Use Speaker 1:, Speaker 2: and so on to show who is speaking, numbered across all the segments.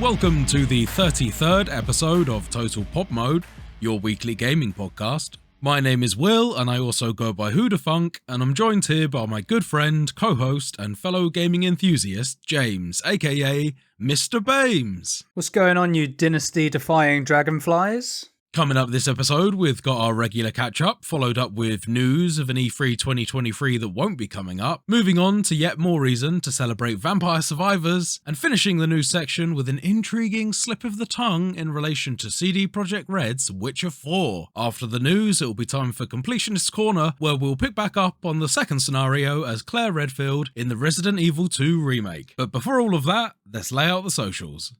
Speaker 1: welcome to the 33rd episode of Total Pop Mode, your weekly gaming podcast. My name is Will, and I also go by whodahfunk, and I'm joined here by my good friend, co-host, and fellow gaming enthusiast, James, aka Mr. Bames.
Speaker 2: What's going on, you dynasty-defying dragonflies?
Speaker 1: Coming up this episode, we've got our regular catch-up, followed up with news of an E3 2023 that won't be coming up, moving on to yet more reason to celebrate Vampire Survivors, and finishing the news section with an intriguing slip of the tongue in relation to CD Projekt Red's Witcher 4. After the news, it will be time for Completionist Corner, where we'll pick back up on the second scenario as Claire Redfield in the Resident Evil 2 remake. But before all of that, let's lay out the socials.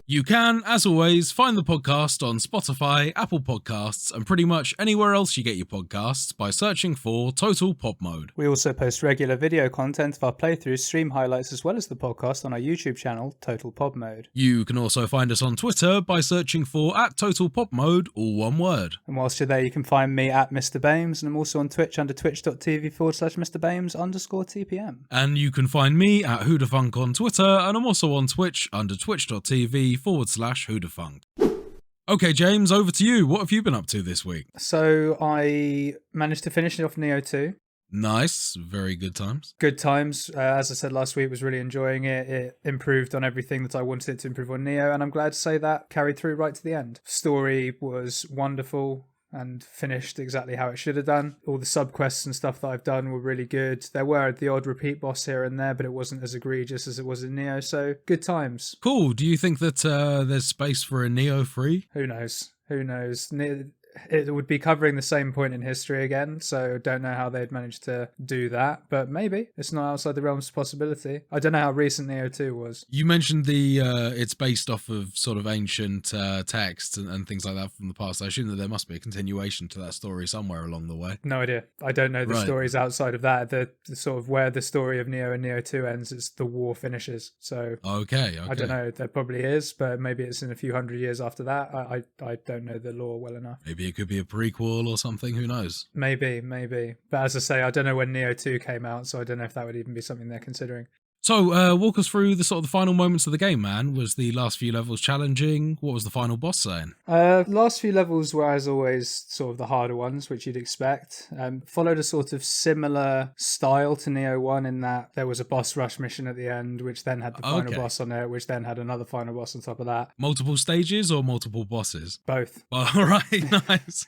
Speaker 1: You can, as always, find the podcast on Spotify, Apple Podcasts, and pretty much anywhere else you get your podcasts by searching for Total Pop Mode.
Speaker 2: We also post regular video content of our playthroughs, stream highlights, as well as the podcast on our YouTube channel, Total Pop Mode.
Speaker 1: You can also find us on Twitter by searching for @TotalPopMode, all one word.
Speaker 2: And whilst you're there, you can find me at Mr. Bames, and I'm also on Twitch under twitch.tv/MrBames_TPM.
Speaker 1: And you can find me at whodahfunk on Twitter, and I'm also on Twitch under twitch.tv/whodahfunk. Okay, James, over to you. What have you been up to this week?
Speaker 2: So I managed to finish off Neo 2.
Speaker 1: Nice. Very good times.
Speaker 2: Good times. As I said last week, was really enjoying it. It improved on everything that I wanted it to improve on Neo, and I'm glad to say that carried through right to the end. Story was wonderful and finished exactly how it should have done. All the sub-quests and stuff that I've done were really good. There were the odd repeat boss here and there, but it wasn't as egregious as it was in Neo, so good times.
Speaker 1: Cool. Do you think that there's space for a Neo 3?
Speaker 2: Who knows? Who knows? It would be covering the same point in history again, so don't know how they'd managed to do that, but maybe. It's not outside the realms of possibility. I don't know how recent Neo 2 was.
Speaker 1: You mentioned it's based off of sort of ancient texts and things like that from the past. I assume that there must be a continuation to that story somewhere along the way.
Speaker 2: No idea. I don't know the
Speaker 1: Right.
Speaker 2: stories outside of that. The sort of where the story of Neo and Neo 2 ends, it's the war finishes. So
Speaker 1: Okay.
Speaker 2: I don't know. There probably is, but maybe it's in a few hundred years after that. I don't know the lore well enough.
Speaker 1: Maybe it could be a prequel or something. Who knows?
Speaker 2: Maybe. But as I say, I don't know when Neo 2 came out, so I don't know if that would even be something they're considering.
Speaker 1: So, walk us through the final moments of the game, man. Was the last few levels challenging? What was the final boss saying?
Speaker 2: Last few levels were, as always, sort of the harder ones, which you'd expect. Followed a sort of similar style to Neo 1 in that there was a boss rush mission at the end, which then had the final boss on it, which then had another final boss on top of that.
Speaker 1: Multiple stages or multiple bosses?
Speaker 2: Both.
Speaker 1: All right, nice.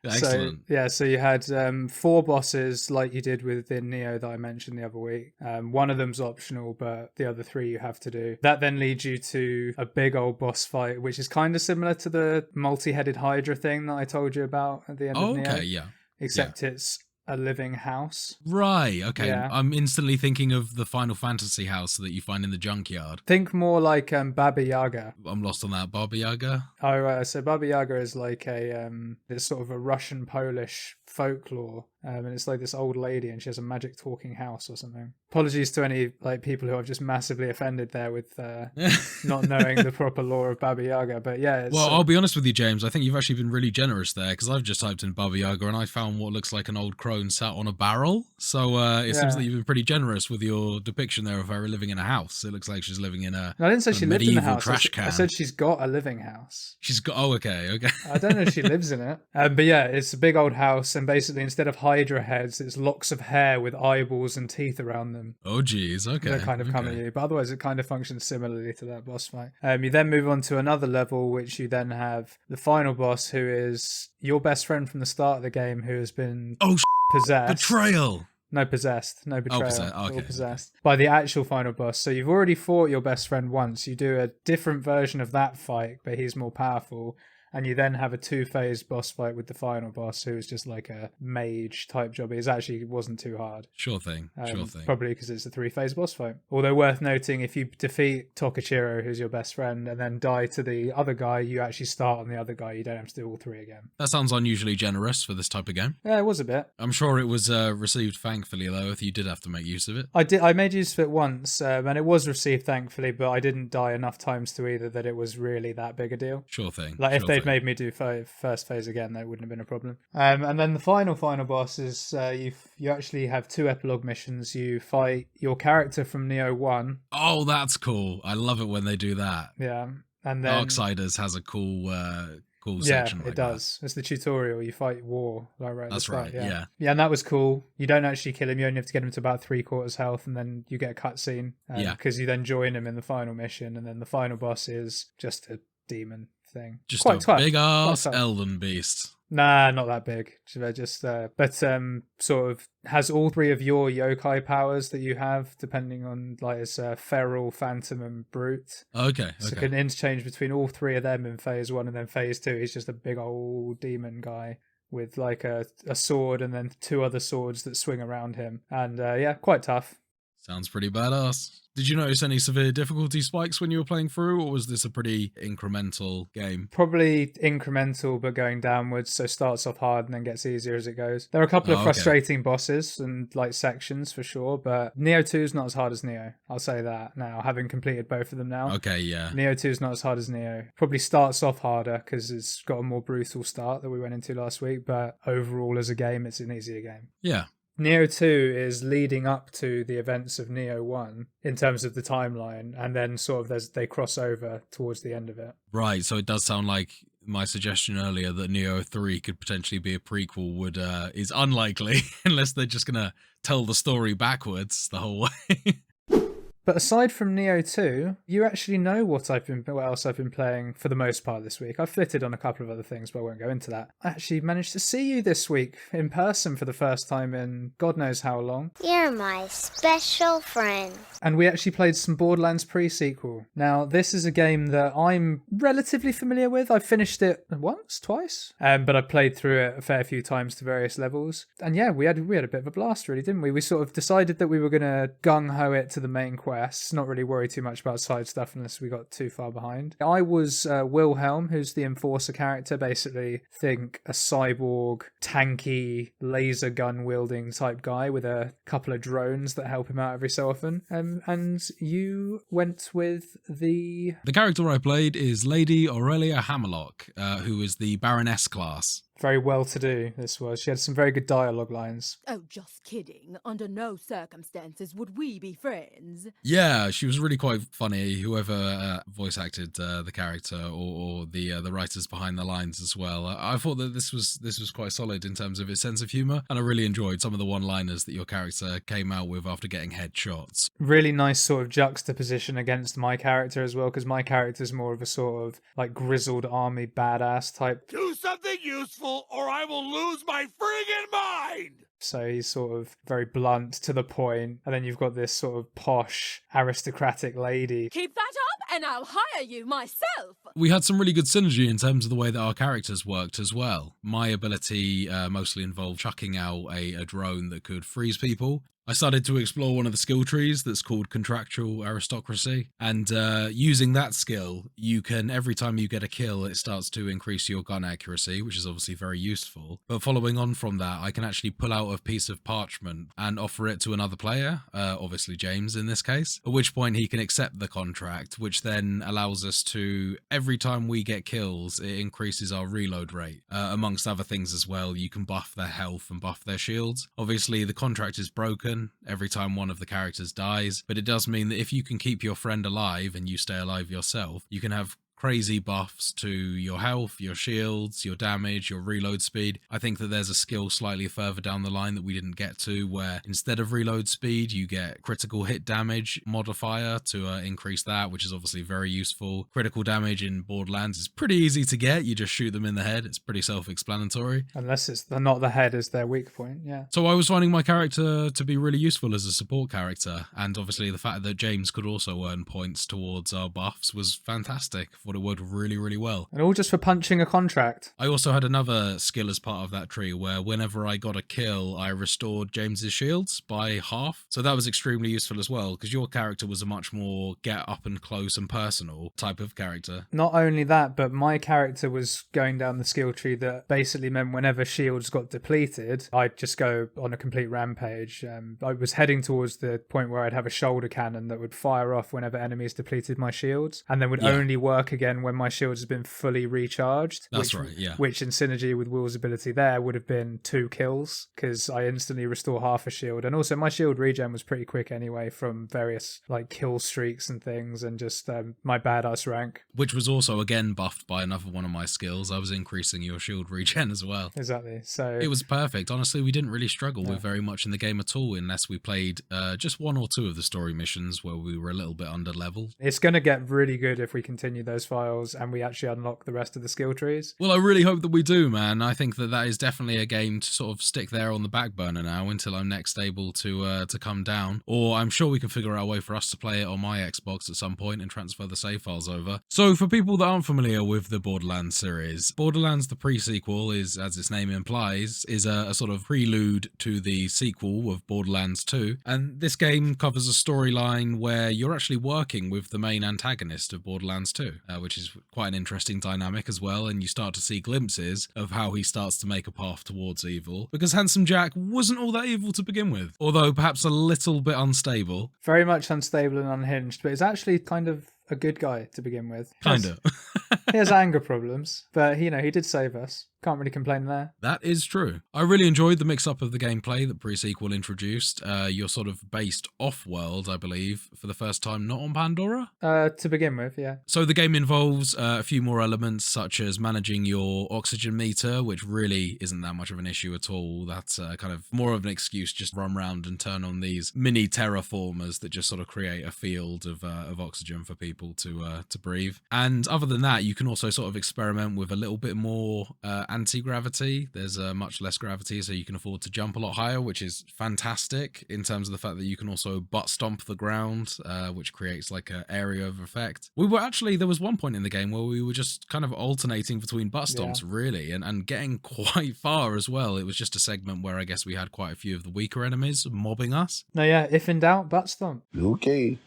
Speaker 1: Excellent.
Speaker 2: So you had 4 bosses like you did within Neo that I mentioned the other week. One of them's optional, but the other 3 you have to do. That then leads you to a big old boss fight, which is kind of similar to the multi-headed Hydra thing that I told you about at the end of Neo.
Speaker 1: Okay, yeah.
Speaker 2: Except it's a living house.
Speaker 1: Right, okay.
Speaker 2: Yeah.
Speaker 1: I'm instantly thinking of the Final Fantasy house that you find in the junkyard.
Speaker 2: Think more like Baba Yaga.
Speaker 1: I'm lost on that. Baba Yaga?
Speaker 2: Oh, right. So Baba Yaga is like it's sort of a Russian-Polish folklore. And it's like this old lady and she has a magic talking house or something. Apologies to any people who I've just massively offended there with not knowing the proper lore of Baba Yaga. But yeah.
Speaker 1: Well, I'll be honest with you, James. I think you've actually been really generous there because I've just typed in Baba Yaga and I found what looks like an old crone sat on a barrel. So it seems that you've been pretty generous with your depiction there of her living in a house. It looks like she's living in a
Speaker 2: No, I didn't say she lived in the house.
Speaker 1: trash can.
Speaker 2: I said she's got a living house.
Speaker 1: She's got. Oh, okay.
Speaker 2: I don't know if she lives in it. But yeah, it's a big old house, and basically instead of Hydra heads, it's locks of hair with eyeballs and teeth around them.
Speaker 1: Oh, geez. Okay.
Speaker 2: They kind of come at you, but otherwise it kind of functions similarly to that boss fight. You then move on to another level, which you then have the final boss, who is your best friend from the start of the game, who has been possessed.
Speaker 1: Betrayal.
Speaker 2: No, possessed. No betrayal.
Speaker 1: Okay.
Speaker 2: All possessed. By the actual final boss. So you've already fought your best friend once. You do a different version of that fight, but he's more powerful. And you then have a 2-phase boss fight with the final boss, who is just like a mage type job. It actually wasn't too hard.
Speaker 1: Sure thing.
Speaker 2: Probably because it's a 3-phase boss fight. Although worth noting, if you defeat Tokachiro, who's your best friend, and then die to the other guy, you actually start on the other guy. You don't have to do all 3 again.
Speaker 1: That sounds unusually generous for this type of game.
Speaker 2: Yeah, it was a bit.
Speaker 1: I'm sure it was received thankfully, though, if you did have to make use of it.
Speaker 2: I made use of it once, and it was received thankfully, but I didn't die enough times to either that it was really that big a deal.
Speaker 1: Sure thing.
Speaker 2: Like if they'd made me do first phase again, that wouldn't have been a problem. And then the final boss is you actually have 2 epilogue missions. You fight your character from Neo 1.
Speaker 1: Oh, that's cool. I love it when they do that.
Speaker 2: Yeah. And then
Speaker 1: Darksiders has a cool
Speaker 2: yeah,
Speaker 1: section like
Speaker 2: it does. It's the tutorial. You fight war right at the
Speaker 1: That's
Speaker 2: start.
Speaker 1: right,
Speaker 2: Yeah.
Speaker 1: yeah.
Speaker 2: Yeah, and that was cool. You don't actually kill him. You only have to get him to about 3/4 health, and then you get a cutscene.
Speaker 1: Yeah.
Speaker 2: Because you then join him in the final mission, and then the final boss is just a demon thing.
Speaker 1: Just
Speaker 2: quite
Speaker 1: a
Speaker 2: tough.
Speaker 1: big ass
Speaker 2: Quite tough.
Speaker 1: elven beast.
Speaker 2: Nah, not that big. But sort of has all three of your yokai powers that you have, depending on like it's feral, phantom, and brute.
Speaker 1: Okay.
Speaker 2: So can interchange between all three of them in phase 1, and then phase 2 he's just a big old demon guy with like a sword and then 2 other swords that swing around him. And yeah, quite tough.
Speaker 1: Sounds pretty badass. Did you notice any severe difficulty spikes when you were playing through, or was this a pretty incremental game?
Speaker 2: Probably incremental, but going downwards. So starts off hard and then gets easier as it goes. There are a couple of frustrating bosses and like sections for sure, but Neo 2 is not as hard as Neo. I'll say that now, having completed both of them now.
Speaker 1: Okay, yeah.
Speaker 2: Neo 2 is not as hard as Neo. Probably starts off harder because it's got a more brutal start that we went into last week, but overall as a game, it's an easier game.
Speaker 1: Yeah.
Speaker 2: Neo 2 is leading up to the events of Neo 1 in terms of the timeline, and then sort of they cross over towards the end of it.
Speaker 1: Right, so it does sound like my suggestion earlier that Neo 3 could potentially be a prequel is unlikely unless they're just going to tell the story backwards the whole way.
Speaker 2: But aside from Neo 2, you actually know what else I've been playing for the most part this week. I've flitted on a couple of other things, but I won't go into that. I actually managed to see you this week in person for the first time in God knows how long.
Speaker 3: You're my special friend.
Speaker 2: And we actually played some Borderlands pre-sequel. Now, this is a game that I'm relatively familiar with. I've finished it once, twice, but I played through it a fair few times to various levels. And yeah, we had a bit of a blast, really, didn't we? We sort of decided that we were going to gung-ho it to the main quest, not really worry too much about side stuff unless we got too far behind. I was Wilhelm, who's the Enforcer character, basically think a cyborg, tanky, laser gun wielding type guy with a couple of drones that help him out every so often. And you went with the
Speaker 1: character I played is Lady Aurelia Hammerlock, who is the Baroness class.
Speaker 2: Very well-to-do, this was. She had some very good dialogue lines.
Speaker 4: Oh, just kidding. Under no circumstances would we be friends.
Speaker 1: Yeah, she was really quite funny. Whoever voice acted the character or the writers behind the lines as well. I thought that this was quite solid in terms of its sense of humour, and I really enjoyed some of the one-liners that your character came out with after getting headshots.
Speaker 2: Really nice sort of juxtaposition against my character as well, because my character's more of a sort of like grizzled army badass type.
Speaker 5: Do something useful or I will lose my friggin' mind!
Speaker 2: So he's sort of very blunt, to the point, and then you've got this sort of posh, aristocratic lady.
Speaker 4: Keep that up and I'll hire you myself!
Speaker 1: We had some really good synergy in terms of the way that our characters worked as well. My ability mostly involved chucking out a drone that could freeze people. I started to explore one of the skill trees that's called Contractual Aristocracy, and using that skill, you can, every time you get a kill, it starts to increase your gun accuracy, which is obviously very useful. But following on from that, I can actually pull out a piece of parchment and offer it to another player, obviously James in this case, at which point he can accept the contract, which then allows us to, every time we get kills, it increases our reload rate. Amongst other things as well, you can buff their health and buff their shields. Obviously, the contract is broken every time one of the characters dies, but it does mean that if you can keep your friend alive and you stay alive yourself, you can have crazy buffs to your health, your shields, your damage, your reload speed. I think that there's a skill slightly further down the line that we didn't get to, where instead of reload speed, you get critical hit damage modifier to increase that, which is obviously very useful. Critical damage in Borderlands is pretty easy to get. You just shoot them in the head. It's pretty self-explanatory.
Speaker 2: Unless it's not the head as their weak point, yeah.
Speaker 1: So I was finding my character to be really useful as a support character, and obviously the fact that James could also earn points towards our buffs was fantastic. It worked really, really well.
Speaker 2: And all just for punching a contract.
Speaker 1: I also had another skill as part of that tree where whenever I got a kill, I restored James's shields by half. So that was extremely useful as well, because your character was a much more get up and close and personal type of character.
Speaker 2: Not only that, but my character was going down the skill tree that basically meant whenever shields got depleted, I'd just go on a complete rampage. I was heading towards the point where I'd have a shoulder cannon that would fire off whenever enemies depleted my shields, and then would only work again when my shield has been fully recharged.
Speaker 1: That's right, yeah.
Speaker 2: Which in synergy with Will's ability there would have been 2 kills, because I instantly restore half a shield. And also my shield regen was pretty quick anyway from various like kill streaks and things, and just my badass rank.
Speaker 1: Which was also again buffed by another one of my skills. I was increasing your shield regen as well.
Speaker 2: Exactly. So
Speaker 1: it was perfect. Honestly, we didn't really struggle with very much in the game at all, unless we played just 1 or 2 of the story missions where we were a little bit under level.
Speaker 2: It's going to get really good if we continue those files and we actually unlock the rest of the skill trees.
Speaker 1: Well, I really hope that we do, man. I think that is definitely a game to sort of stick there on the back burner now until I'm next able to come down. Or I'm sure we can figure out a way for us to play it on my Xbox at some point and transfer the save files over. So for people that aren't familiar with the Borderlands series, Borderlands the pre-sequel is, as its name implies, is a sort of prelude to the sequel of Borderlands 2. And this game covers a storyline where you're actually working with the main antagonist of Borderlands 2, which is quite an interesting dynamic as well, and you start to see glimpses of how he starts to make a path towards evil, because Handsome Jack wasn't all that evil to begin with, although perhaps a little bit unstable.
Speaker 2: Very much unstable and unhinged, but it's actually kind of a good guy to begin with.
Speaker 1: Kind of.
Speaker 2: He has anger problems, but he did save us. Can't really complain there.
Speaker 1: That is true. I really enjoyed the mix-up of the gameplay that pre-sequel introduced. You're sort of based off-world, I believe, for the first time, not on Pandora?
Speaker 2: To begin with, yeah.
Speaker 1: So the game involves a few more elements, such as managing your oxygen meter, which really isn't that much of an issue at all. That's kind of more of an excuse, just run around and turn on these mini terraformers that just sort of create a field of oxygen for people to breathe. And other than that, you can also sort of experiment with a little bit more anti-gravity. There's much less gravity, so you can afford to jump a lot higher, which is fantastic in terms of the fact that you can also butt stomp the ground, which creates like an area of effect. There was one point in the game where we were just kind of alternating between butt stomps, really, and getting quite far as well. It was just a segment where I guess we had quite a few of the weaker enemies mobbing us.
Speaker 2: No, yeah, if in doubt, butt stomp.
Speaker 6: Okay,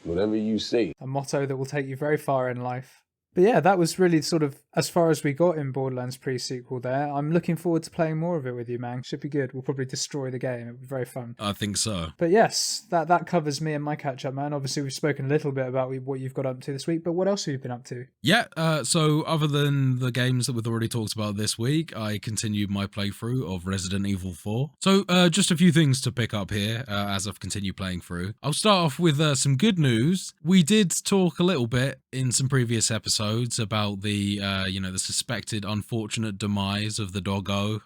Speaker 6: whatever you say.
Speaker 2: A motto that will take you very far in life. But yeah, that was really sort of as far as we got in Borderlands pre-sequel there. I'm looking forward to playing more of it with you, man. Should be good. We'll probably destroy the game. It'll be very fun.
Speaker 1: I think so.
Speaker 2: But yes, that covers me and my catch-up, man. Obviously, we've spoken a little bit about what you've got up to this week, but what else have you been up to?
Speaker 1: Yeah, so other than the games that we've already talked about this week, I continued my playthrough of Resident Evil 4. So just a few things to pick up here as I've continued playing through. I'll start off with some good news. We did talk a little bit in some previous episodes about the suspected unfortunate demise of the doggo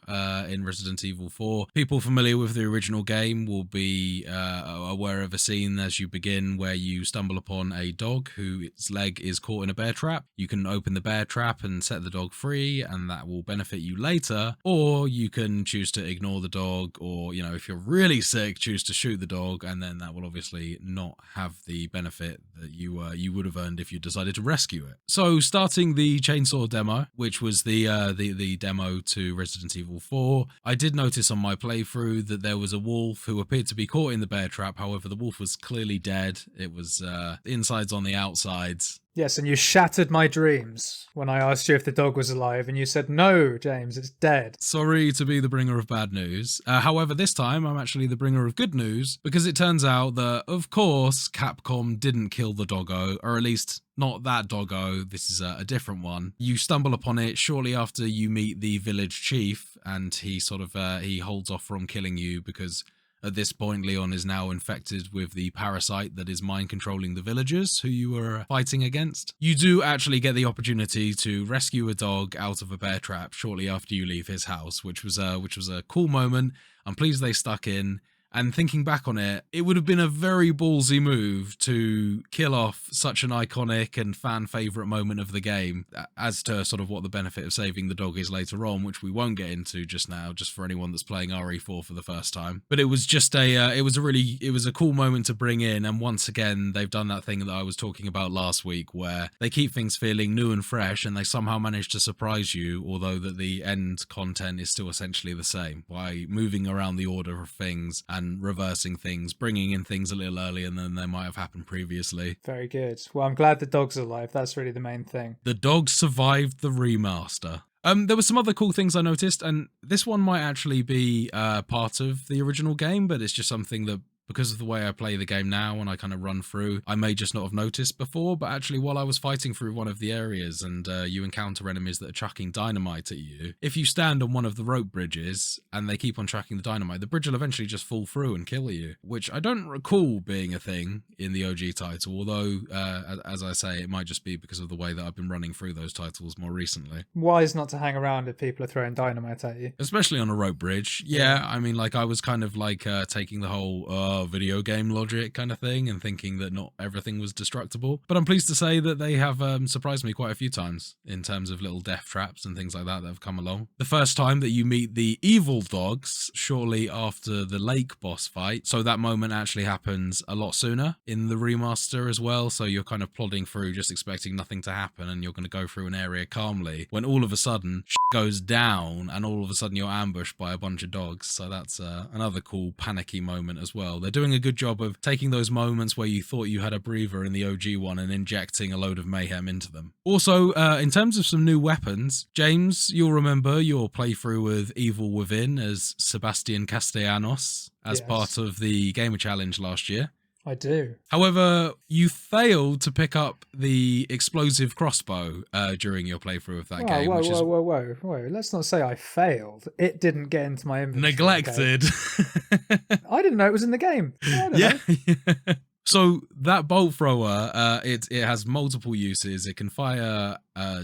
Speaker 1: in Resident Evil 4. People familiar with the original game will be aware of a scene as you begin where you stumble upon a dog whose leg is caught in a bear trap. You can open the bear trap and set the dog free, and that will benefit you later, or you can choose to ignore the dog, or if you're really sick, choose to shoot the dog, and then that will obviously not have the benefit that you would have earned if you decided to rescue it. So starting the chainsaw demo, which was the demo to Resident Evil 4, I did notice on my playthrough that there was a wolf who appeared to be caught in the bear trap. However, the wolf was clearly dead. It was insides on the outsides.
Speaker 2: Yes, and you shattered my dreams when I asked you if the dog was alive, and you said, no, James, it's dead.
Speaker 1: Sorry to be the bringer of bad news. However, this time I'm actually the bringer of good news, because it turns out that, of course, Capcom didn't kill the doggo, or at least not that doggo. This is a different one. You stumble upon it shortly after you meet the village chief, and he he holds off from killing you because at this point, Leon is now infected with the parasite that is mind-controlling the villagers who you were fighting against. You do actually get the opportunity to rescue a dog out of a bear trap shortly after you leave his house, which was a cool moment. I'm pleased they stuck in. And thinking back on it, it would have been a very ballsy move to kill off such an iconic and fan favourite moment of the game, as to sort of what the benefit of saving the dog is later on, which we won't get into just now, just for anyone that's playing RE4 for the first time. But it was just it was a cool moment to bring in, and once again, they've done that thing that I was talking about last week, where they keep things feeling new and fresh, and they somehow manage to surprise you, although that the end content is still essentially the same, by moving around the order of things and reversing things, bringing in things a little earlier than they might have happened previously.
Speaker 2: Very good. Well, I'm glad the dog's alive. That's really the main thing.
Speaker 1: The dog survived the remaster. There were some other cool things I noticed, and this one might actually be part of the original game, but it's just something that because of the way I play the game now and I kind of run through, I may just not have noticed before, but actually while I was fighting through one of the areas and you encounter enemies that are chucking dynamite at you, if you stand on one of the rope bridges and they keep on tracking the dynamite, the bridge will eventually just fall through and kill you, which I don't recall being a thing in the OG title, although, as I say, it might just be because of the way that I've been running through those titles more recently.
Speaker 2: Wise not to hang around if people are throwing dynamite at you.
Speaker 1: Especially on a rope bridge. Yeah, I mean, like, I was kind of like taking the whole video game logic kind of thing and thinking that not everything was destructible. But I'm pleased to say that they have surprised me quite a few times in terms of little death traps and things like that have come along. The first time that you meet the evil dogs shortly after the lake boss fight, so that moment actually happens a lot sooner in the remaster as well, so you're kind of plodding through just expecting nothing to happen and you're going to go through an area calmly when all of a sudden shit goes down and all of a sudden you're ambushed by a bunch of dogs. So that's another cool panicky moment as well. They're doing a good job of taking those moments where you thought you had a breather in the OG one and injecting a load of mayhem into them. Also, in terms of some new weapons, James, you'll remember your playthrough with Evil Within as Sebastian Castellanos as part of the Gamer Challenge last year.
Speaker 2: I do.
Speaker 1: However, you failed to pick up the explosive crossbow during your playthrough of that game.
Speaker 2: Whoa. Let's not say I failed. It didn't get into my inventory.
Speaker 1: Neglected.
Speaker 2: I didn't know it was in the game. I don't know.
Speaker 1: So that bolt thrower, it has multiple uses. It can fire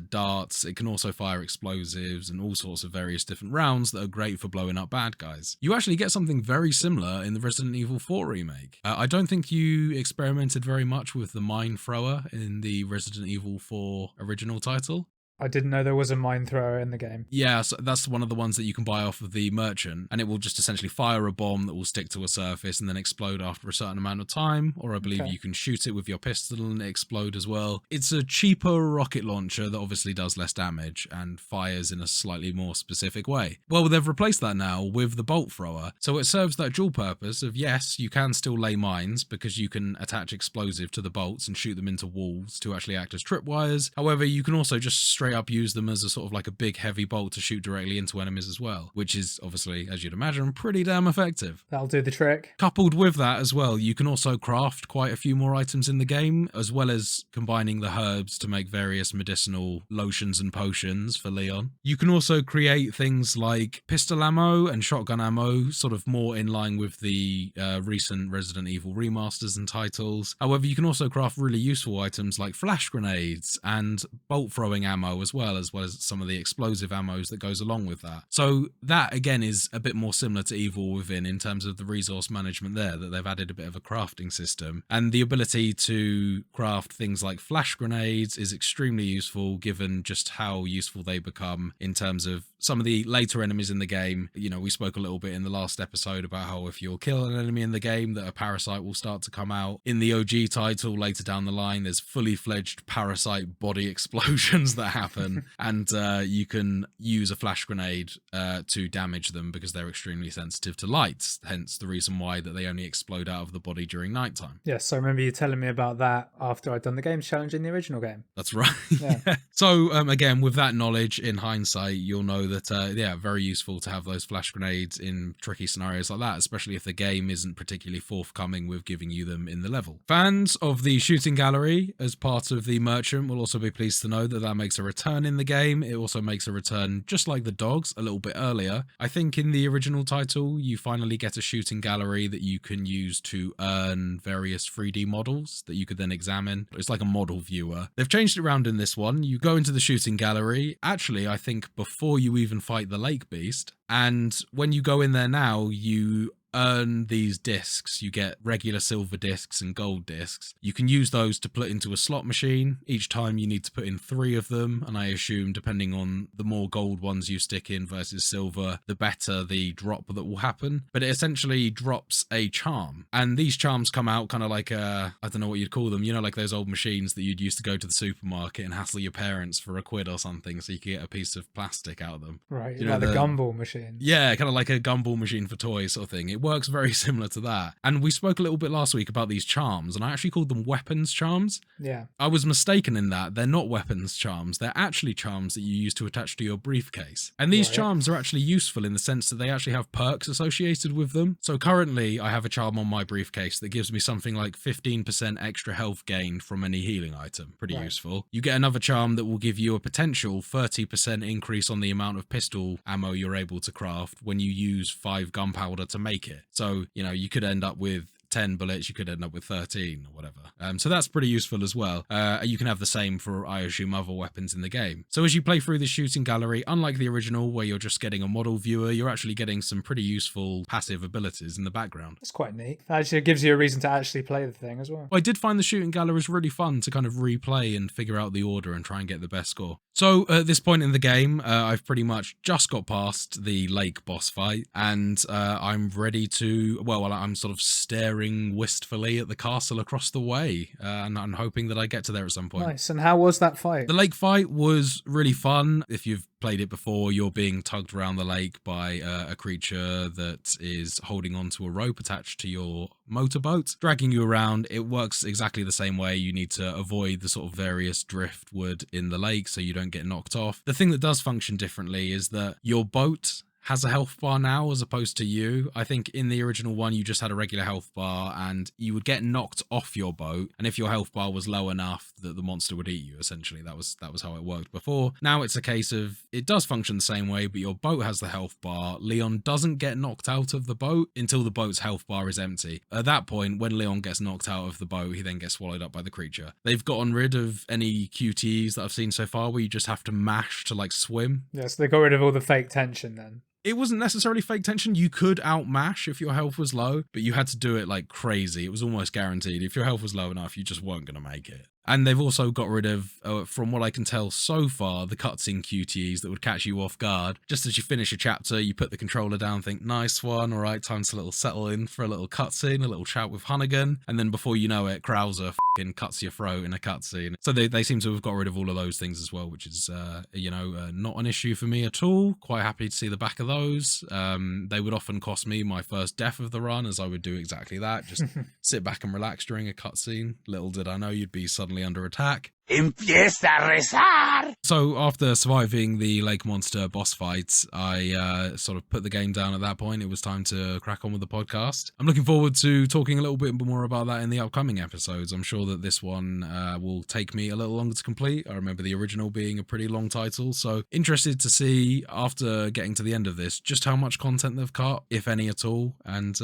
Speaker 1: darts. It can also fire explosives and all sorts of various different rounds that are great for blowing up bad guys. You actually get something very similar in the Resident Evil 4 remake. I don't think you experimented very much with the mine thrower in the Resident Evil 4 original title.
Speaker 2: I didn't know there was a mine thrower in the game.
Speaker 1: Yeah, so that's one of the ones that you can buy off of the merchant, and it will just essentially fire a bomb that will stick to a surface and then explode after a certain amount of time, or I believe you can shoot it with your pistol and it explode as well. It's a cheaper rocket launcher that obviously does less damage and fires in a slightly more specific way. Well, they've replaced that now with the bolt thrower, so it serves that dual purpose of, yes, you can still lay mines because you can attach explosive to the bolts and shoot them into walls to actually act as tripwires. However, you can also just straight up use them as a sort of like a big heavy bolt to shoot directly into enemies as well, which is obviously, as you'd imagine, pretty damn effective.
Speaker 2: That'll do the trick.
Speaker 1: Coupled with that as well, you can also craft quite a few more items in the game, as well as combining the herbs to make various medicinal lotions and potions for Leon. You can also create things like pistol ammo and shotgun ammo, sort of more in line with the recent Resident Evil remasters and titles. However, you can also craft really useful items like flash grenades and bolt throwing ammo as well as some of the explosive ammos that goes along with that. So that again is a bit more similar to Evil Within in terms of the resource management there, that they've added a bit of a crafting system, and the ability to craft things like flash grenades is extremely useful given just how useful they become in terms of some of the later enemies in the game. You know, we spoke a little bit in the last episode about how if you'll kill an enemy in the game that a parasite will start to come out. In the OG title later down the line, there's fully fledged parasite body explosions that happen and you can use a flash grenade to damage them because they're extremely sensitive to light, hence the reason why that they only explode out of the body during nighttime.
Speaker 2: Yes, I remember you telling me about that after I'd done the Games Challenge in the original game.
Speaker 1: That's right.
Speaker 2: Yeah.
Speaker 1: So again, with that knowledge in hindsight, you'll know that very useful to have those flash grenades in tricky scenarios like that, especially if the game isn't particularly forthcoming with giving you them in the level. Fans of the shooting gallery as part of the merchant will also be pleased to know that that makes a return in the game. It also makes a return, just like the dogs, a little bit earlier. I think in the original title, you finally get a shooting gallery that you can use to earn various 3D models that you could then examine. It's like a model viewer. They've changed it around in this one. You go into the shooting gallery, actually, I think before you even fight the lake beast, and when you go in there now, you earn these discs. You get regular silver discs and gold discs. You can use those to put into a slot machine. Each time you need to put in 3 of them, and I assume depending on the more gold ones you stick in versus silver, the better the drop that will happen. But it essentially drops a charm, and these charms come out kind of like I don't know what you'd call them, you know, like those old machines that you'd use to go to the supermarket and hassle your parents for £1 or something so you could get a piece of plastic out of them.
Speaker 2: Right,
Speaker 1: you know,
Speaker 2: like the gumball machine.
Speaker 1: Yeah, kind of like a gumball machine for toys sort of thing. It works very similar to that. And we spoke a little bit last week about these charms, and I actually called them weapons charms.
Speaker 2: Yeah.
Speaker 1: I was mistaken in that. They're not weapons charms. They're actually charms that you use to attach to your briefcase. And these charms are actually useful in the sense that they actually have perks associated with them. So currently I have a charm on my briefcase that gives me something like 15% extra health gain from any healing item. Pretty useful. You get another charm that will give you a potential 30% increase on the amount of pistol ammo you're able to craft when you use 5 gunpowder to make it. So, you know, you could end up with 10 bullets, you could end up with 13 or whatever. So that's pretty useful as well. You can have the same for, I assume, other weapons in the game. So as you play through the shooting gallery, unlike the original where you're just getting a model viewer, you're actually getting some pretty useful passive abilities in the background.
Speaker 2: That's quite neat. Actually, it gives you a reason to actually play the thing as well.
Speaker 1: I did find the shooting galleries really fun to kind of replay and figure out the order and try and get the best score. So at this point in the game, I've pretty much just got past the lake boss fight, and I'm ready to, well, I'm sort of staring wistfully at the castle across the way, and I'm hoping that I get to there at some point.
Speaker 2: Nice. And how was that fight?
Speaker 1: The lake fight was really fun. If you've played it before, you're being tugged around the lake by a creature that is holding onto a rope attached to your motorboat, dragging you around. It works exactly the same way. You need to avoid the sort of various driftwood in the lake so you don't get knocked off. The thing that does function differently is that your boat has a health bar now as opposed to you. I think in the original one, you just had a regular health bar and you would get knocked off your boat. And if your health bar was low enough that the monster would eat you, essentially, that was how it worked before. Now it's a case of, it does function the same way, but your boat has the health bar. Leon doesn't get knocked out of the boat until the boat's health bar is empty. At that point, when Leon gets knocked out of the boat, he then gets swallowed up by the creature. They've gotten rid of any QTEs that I've seen so far where you just have to mash to like swim.
Speaker 2: Yeah, so they got rid of all the fake tension then.
Speaker 1: It wasn't necessarily fake tension. You could outmash if your health was low, but you had to do it like crazy. It was almost guaranteed. If your health was low enough, you just weren't going to make it. And they've also got rid of, from what I can tell so far, the cutscene QTEs that would catch you off guard. Just as you finish a chapter, you put the controller down, think, nice one, all right, time to little settle in for a little cutscene, a little chat with Hunnigan. And then before you know it, Krauser fucking cuts your throat in a cutscene. So they seem to have got rid of all of those things as well, which is, not an issue for me at all. Quite happy to see the back of those. They would often cost me my first death of the run, as I would do exactly that. Just sit back and relax during a cutscene. Little did I know you'd be suddenly under attack.
Speaker 5: Empieza a rezar!
Speaker 1: So after surviving the lake monster boss fight, I sort of put the game down at that point. It was time to crack on with the podcast. I'm looking forward to talking a little bit more about that in the upcoming episodes. I'm sure that this one will take me a little longer to complete. I remember the original being a pretty long title, so interested to see after getting to the end of this just how much content they've cut, if any at all. And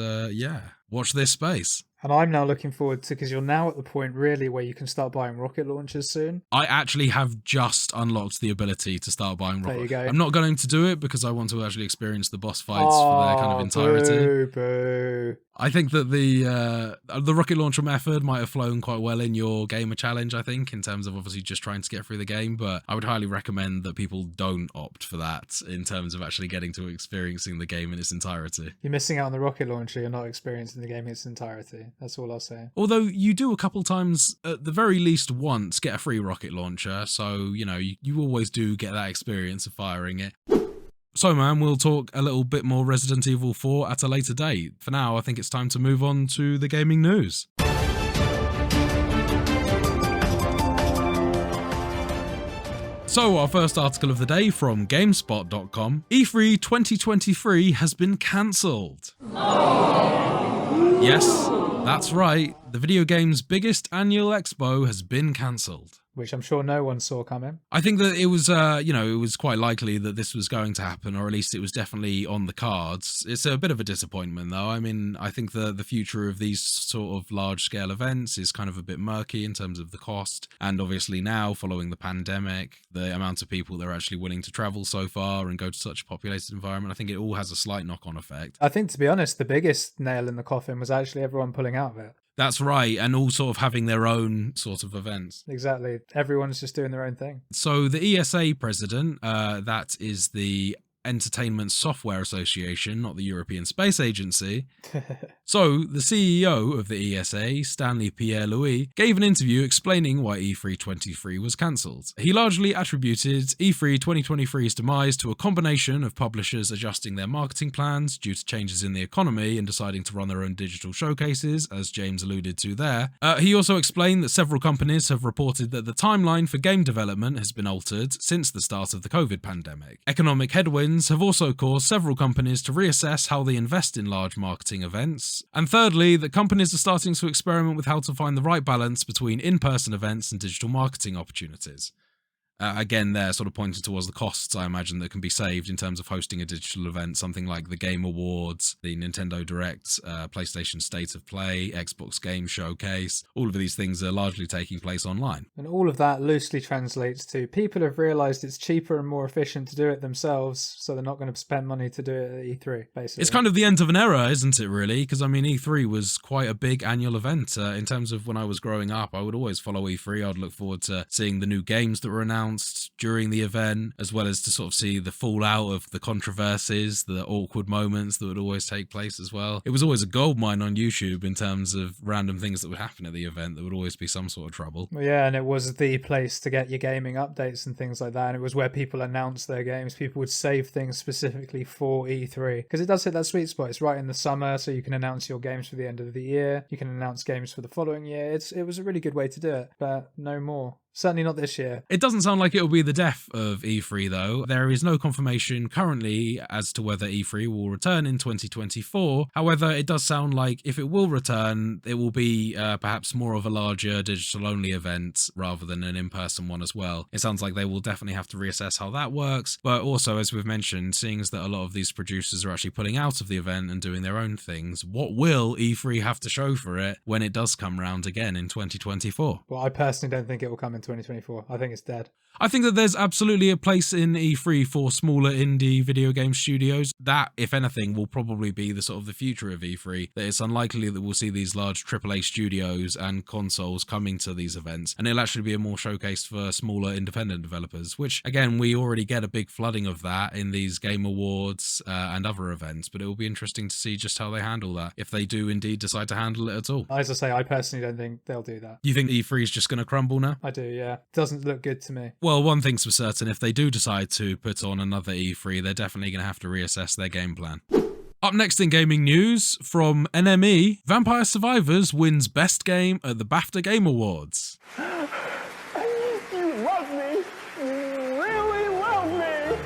Speaker 1: watch this space.
Speaker 2: And I'm now looking forward to, because you're now at the point really where you can start buying rocket launchers soon.
Speaker 1: I actually have just unlocked the ability to start buying rocket.
Speaker 2: There you go.
Speaker 1: I'm not going to do it because I want to actually experience the boss fights for their kind of entirety.
Speaker 2: Boo.
Speaker 1: I think that the rocket launcher method might have flown quite well in your gamer challenge, I think, in terms of obviously just trying to get through the game, but I would highly recommend that people don't opt for that in terms of actually getting to experiencing the game in its entirety.
Speaker 2: You're missing out on the rocket launcher, you're not experiencing the game in its entirety. That's all I'll say.
Speaker 1: Although you do a couple times, at the very least once, get a free rocket launcher, so, you always do get that experience of firing it. So, man, we'll talk a little bit more Resident Evil 4 at a later date. For now, I think it's time to move on to the gaming news. So, our first article of the day from GameSpot.com. E3 2023 has been cancelled. Yes, that's right. The video game's biggest annual expo has been cancelled.
Speaker 2: Which I'm sure no one saw coming.
Speaker 1: I think that it was, it was quite likely that this was going to happen, or at least it was definitely on the cards. It's a bit of a disappointment, though. I mean, I think the future of these sort of large-scale events is kind of a bit murky in terms of the cost. And obviously now, following the pandemic, the amount of people that are actually willing to travel so far and go to such a populated environment, I think it all has a slight knock-on effect.
Speaker 2: I think, to be honest, the biggest nail in the coffin was actually everyone pulling out of it.
Speaker 1: That's right, and all sort of having their own sort of events.
Speaker 2: Exactly. Everyone's just doing their own thing.
Speaker 1: So the ESA president, that is the Entertainment Software Association, not the European Space Agency. So, the CEO of the ESA, Stanley Pierre-Louis, gave an interview explaining why E3 2023 was cancelled. He largely attributed E3 2023's demise to a combination of publishers adjusting their marketing plans due to changes in the economy and deciding to run their own digital showcases, as James alluded to there. He also explained that several companies have reported that the timeline for game development has been altered since the start of the COVID pandemic. Economic headwinds have also caused several companies to reassess how they invest in large marketing events. And thirdly, that companies are starting to experiment with how to find the right balance between in-person events and digital marketing opportunities. Again, they're sort of pointing towards the costs, I imagine, that can be saved in terms of hosting a digital event, something like the Game Awards, the Nintendo Direct, PlayStation State of Play, Xbox Game Showcase. All of these things are largely taking place online.
Speaker 2: And all of that loosely translates to people have realised it's cheaper and more efficient to do it themselves, so they're not going to spend money to do it at E3, basically.
Speaker 1: It's kind of the end of an era, isn't it, really? Because, I mean, E3 was quite a big annual event. In terms of when I was growing up, I would always follow E3. I'd look forward to seeing the new games that were announced during the event, as well as to sort of see the fallout of the controversies, the awkward moments that would always take place as well. It was always a goldmine on YouTube in terms of random things that would happen at the event. There would always be some sort of trouble.
Speaker 2: Well, yeah, and it was the place to get your gaming updates and things like that, and it was where people announced their games. People would save things specifically for E3, because it does hit that sweet spot. It's right in the summer, so you can announce your games for the end of the year. You can announce games for the following year. It was a really good way to do it, but no more. Certainly not this year.
Speaker 1: It doesn't sound like it will be the death of E3 though. There is no confirmation currently as to whether E3 will return in 2024. However, it does sound like if it will return, it will be perhaps more of a larger digital-only event rather than an in-person one as well. It sounds like they will definitely have to reassess how that works, but also, as we've mentioned, seeing as that a lot of these producers are actually pulling out of the event and doing their own things, what will E3 have to show for it when it does come round again in 2024?
Speaker 2: Well, I personally don't think it will come in 2024. I think it's dead.
Speaker 1: I think that there's absolutely a place in E3 for smaller indie video game studios. That, if anything, will probably be the sort of the future of E3. That it's unlikely that we'll see these large AAA studios and consoles coming to these events, and it'll actually be a more showcase for smaller independent developers, which, again, we already get a big flooding of that in these Game Awards and other events, but it will be interesting to see just how they handle that, if they do indeed decide to handle it at all.
Speaker 2: As I say, I personally don't think they'll do that.
Speaker 1: You think E3 is just going to crumble now?
Speaker 2: I do, yeah. Doesn't look good to me.
Speaker 1: Well, one thing's for certain, if they do decide to put on another E3, they're definitely going to have to reassess their game plan. Up next in gaming news, from NME, Vampire Survivors wins Best Game at the BAFTA Game Awards.
Speaker 7: You love me. You really love me.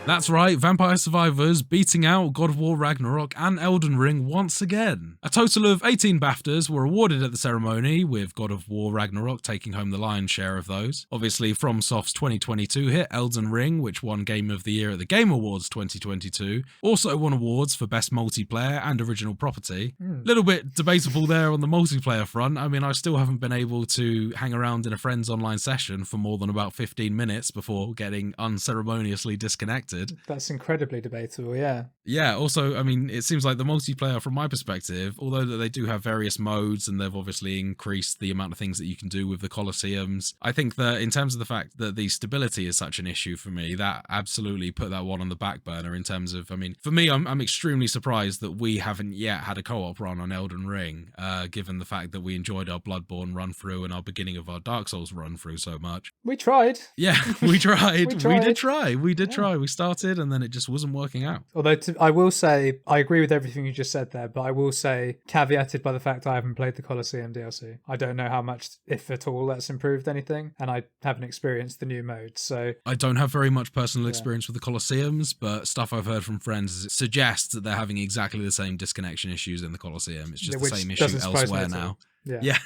Speaker 1: That's right, Vampire Survivors beating out God of War Ragnarok and Elden Ring once again. A total of 18 BAFTAs were awarded at the ceremony, with God of War Ragnarok taking home the lion's share of those. Obviously, FromSoft's 2022 hit Elden Ring, which won Game of the Year at the Game Awards 2022, also won awards for Best Multiplayer and Original Property. Little bit debatable there on the multiplayer front. I mean, I still haven't been able to hang around in a friend's online session for more than about 15 minutes before getting unceremoniously disconnected.
Speaker 2: That's incredibly debatable, yeah.
Speaker 1: Yeah, also, I mean, it seems like the multiplayer, from my perspective, although that they do have various modes and they've obviously increased the amount of things that you can do with the Colosseums, I think that in terms of the fact that the stability is such an issue for me, that absolutely put that one on the back burner in terms of, I mean, for me, I'm extremely surprised that we haven't yet had a co-op run on Elden Ring, given the fact that we enjoyed our Bloodborne run through and our beginning of our Dark Souls run through so much.
Speaker 2: We tried.
Speaker 1: Yeah, we tried.
Speaker 2: We tried.
Speaker 1: We did try. We started and then it just wasn't working out.
Speaker 2: Although I will say, I agree with everything you just said there, but I will say, caveated by the fact I haven't played the Colosseum DLC. I don't know how much, if at all, that's improved anything, and I haven't experienced the new modes, so...
Speaker 1: I don't have very much personal experience with the Colosseums, but stuff I've heard from friends suggests that they're having exactly the same disconnection issues in the Colosseum. It's just the same issue elsewhere now.
Speaker 2: Yeah.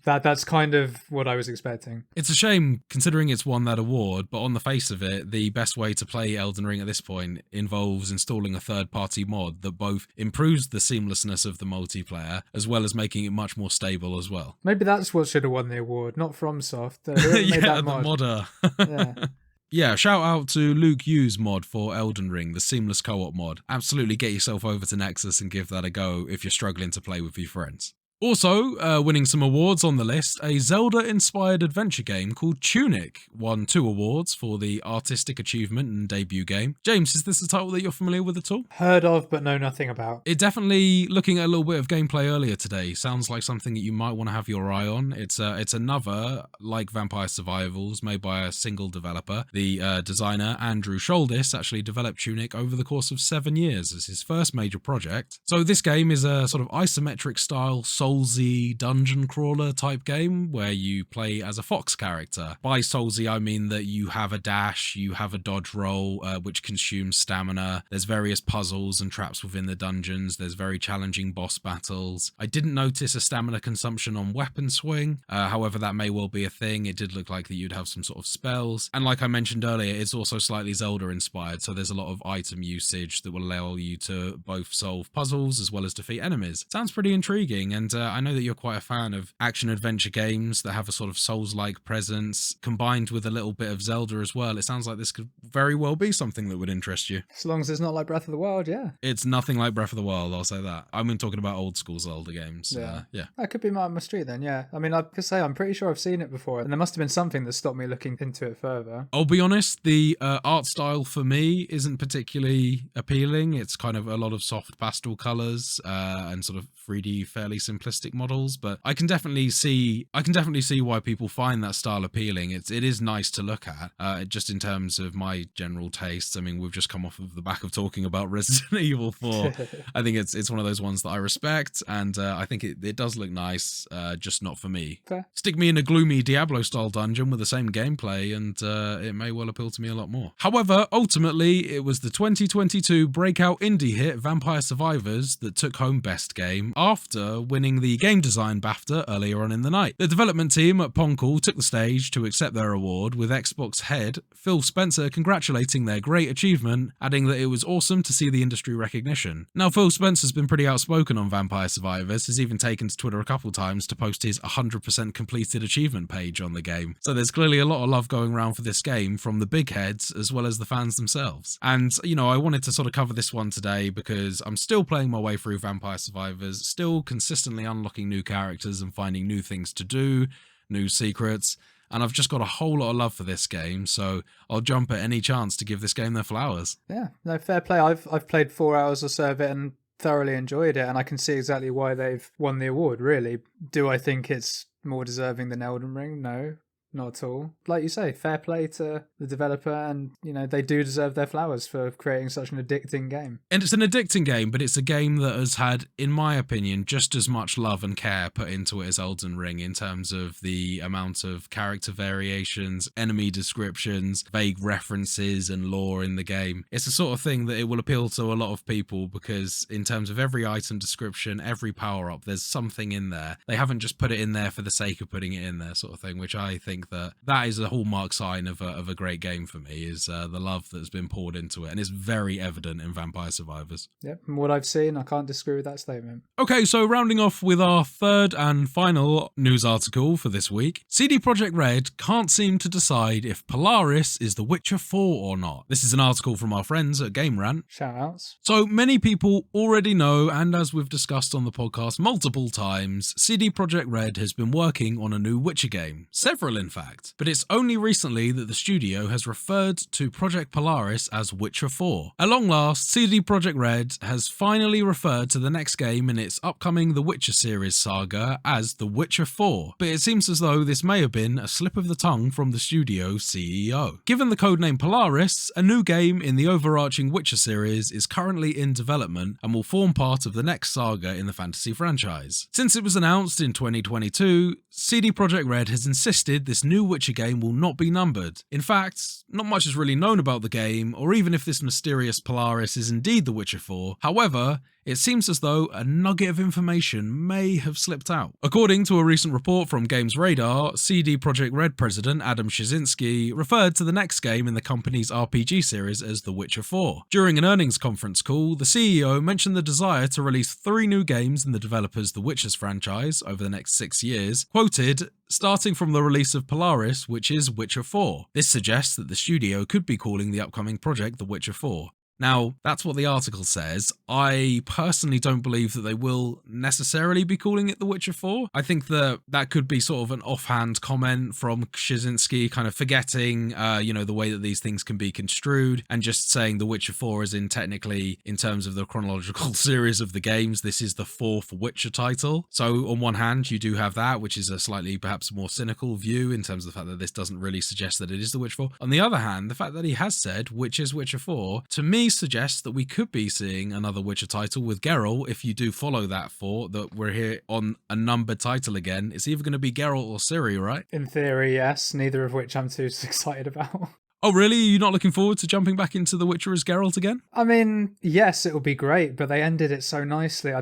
Speaker 2: That's kind of what I was expecting.
Speaker 1: It's a shame considering it's won that award, but on the face of it, the best way to play Elden Ring at this point involves installing a third-party mod that both improves the seamlessness of the multiplayer as well as making it much more stable as well.
Speaker 2: Maybe that's what should have won the award, not FromSoft. Made that mod.
Speaker 1: The modder.
Speaker 2: Yeah.
Speaker 1: Yeah, shout out to Luke Yu's mod for Elden Ring, the seamless co-op mod. Absolutely get yourself over to Nexus and give that a go if you're struggling to play with your friends. Also, winning some awards on the list, a Zelda-inspired adventure game called Tunic won 2 awards for the Artistic Achievement and Debut Game. James, is this a title that you're familiar with at all?
Speaker 2: Heard of, but know nothing about.
Speaker 1: It definitely, looking at a little bit of gameplay earlier today, sounds like something that you might want to have your eye on. It's another, like Vampire Survivals, made by a single developer. The designer, Andrew Sholdis, actually developed Tunic over the course of 7 years as his first major project. So this game is a sort of isometric style, Soulsy dungeon crawler type game where you play as a fox character. By Soulsy, I mean that you have a dash, you have a dodge roll, which consumes stamina. There's various puzzles and traps within the dungeons. There's very challenging boss battles. I didn't notice a stamina consumption on weapon swing. However, that may well be a thing. It did look like that you'd have some sort of spells. And like I mentioned earlier, it's also slightly Zelda inspired. So there's a lot of item usage that will allow you to both solve puzzles as well as defeat enemies. Sounds pretty intriguing. And I know that you're quite a fan of action adventure games that have a sort of Souls-like presence combined with a little bit of Zelda as well. It sounds like this could very well be something that would interest you.
Speaker 2: As long as it's not like Breath of the Wild, yeah.
Speaker 1: It's nothing like Breath of the Wild, I'll say that. I mean, talking about old school Zelda games.
Speaker 2: Yeah. That could be my street then, yeah. I mean, I could say I'm pretty sure I've seen it before, and there must have been something that stopped me looking into it further.
Speaker 1: I'll be honest, the art style for me isn't particularly appealing. It's kind of a lot of soft pastel colours and sort of 3D, fairly simplistic models, but I can definitely see why people find that style appealing. It is nice to look at, just in terms of my general tastes. I mean, we've just come off of the back of talking about Resident Evil 4. I think it's one of those ones that I respect, and I think it does look nice, just not for me.
Speaker 2: Fair.
Speaker 1: Stick me in a gloomy Diablo-style dungeon with the same gameplay, and it may well appeal to me a lot more. However, ultimately, it was the 2022 breakout indie hit Vampire Survivors that took home Best Game, after winning the Game Design BAFTA earlier on in the night. The development team at Poncle took the stage to accept their award, with Xbox head Phil Spencer congratulating their great achievement, adding that it was awesome to see the industry recognition. Now, Phil Spencer's been pretty outspoken on Vampire Survivors, has even taken to Twitter a couple times to post his 100% completed achievement page on the game. So there's clearly a lot of love going around for this game from the big heads as well as the fans themselves. And, you know, I wanted to sort of cover this one today because I'm still playing my way through Vampire Survivors, still consistently unlocking new characters and finding new things to do, new secrets, and I've just got a whole lot of love for this game, so I'll jump at any chance to give this game their flowers.
Speaker 2: Yeah, no, fair play. I've played 4 hours or so of it and thoroughly enjoyed it, and I can see exactly why they've won the award, really. Do I think it's more deserving than Elden Ring? No. Not at all. Like you say, fair play to the developer, and, you know, they do deserve their flowers for creating such an addicting game.
Speaker 1: And it's an addicting game, but it's a game that has had, in my opinion, just as much love and care put into it as Elden Ring in terms of the amount of character variations, enemy descriptions, vague references and lore in the game. It's the sort of thing that it will appeal to a lot of people because in terms of every item description, every power-up, there's something in there. They haven't just put it in there for the sake of putting it in there, sort of thing, which I think that is a hallmark sign of a great game for me, is the love that's been poured into it, and it's very evident in Vampire Survivors.
Speaker 2: Yep, from what I've seen, I can't disagree with that statement.
Speaker 1: Okay, so rounding off with our third and final news article for this week, CD Projekt Red can't seem to decide if Polaris is The Witcher 4 or not. This is an article from our friends at Game Rant.
Speaker 2: Shout outs.
Speaker 1: So many people already know, and as we've discussed on the podcast multiple times, CD Projekt Red has been working on a new Witcher game. Several, in fact. But it's only recently that the studio has referred to Project Polaris as Witcher 4. At long last, CD Projekt Red has finally referred to the next game in its upcoming The Witcher series saga as The Witcher 4, but it seems as though this may have been a slip of the tongue from the studio CEO. Given the codename Polaris, a new game in the overarching Witcher series is currently in development and will form part of the next saga in the fantasy franchise. Since it was announced in 2022, CD Projekt Red has insisted this new Witcher game will not be numbered. In fact, not much is really known about the game, or even if this mysterious Polaris is indeed The Witcher 4. However, it seems as though a nugget of information may have slipped out. According to a recent report from Games Radar, CD Projekt Red president Adam Shazinski referred to the next game in the company's RPG series as The Witcher 4. During an earnings conference call, the CEO mentioned the desire to release 3 new games in the developer's The Witcher's franchise over the next 6 years, quoted, starting from the release of Polaris, which is Witcher 4. This suggests that the studio could be calling the upcoming project The Witcher 4. Now, that's what the article says. I personally don't believe that they will necessarily be calling it The Witcher 4. I think that could be sort of an offhand comment from Krasinski, kind of forgetting, the way that these things can be construed, and just saying The Witcher 4 is technically, in terms of the chronological series of the games, this is the fourth Witcher title. So on one hand, you do have that, which is a slightly perhaps more cynical view in terms of the fact that this doesn't really suggest that it is The Witcher 4. On the other hand, the fact that he has said, which is Witcher 4, to me suggests that we could be seeing another Witcher title with Geralt, if you do follow that thought, that we're here on a numbered title again. It's either going to be Geralt or Ciri, right?
Speaker 2: In theory, yes, neither of which I'm too excited about.
Speaker 1: Oh, really? Are you not looking forward to jumping back into The Witcher as Geralt again?
Speaker 2: I mean, yes, it would be great, but they ended it so nicely.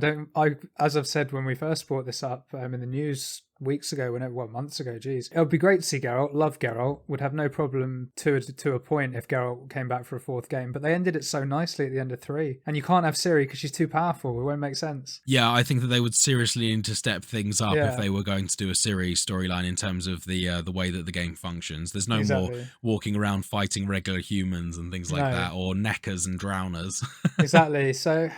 Speaker 2: As I've said when we first brought this up in the news months ago, geez. It would be great to see Geralt, love Geralt, would have no problem to a point if Geralt came back for a fourth game, but they ended it so nicely at the end of 3. And you can't have Ciri because she's too powerful, it won't make sense.
Speaker 1: Yeah, I think that they would seriously need to step things up if they were going to do a Ciri storyline in terms of the way that the game functions. There's no more walking around fighting regular humans and things like that, or neckers and drowners.
Speaker 2: Exactly. So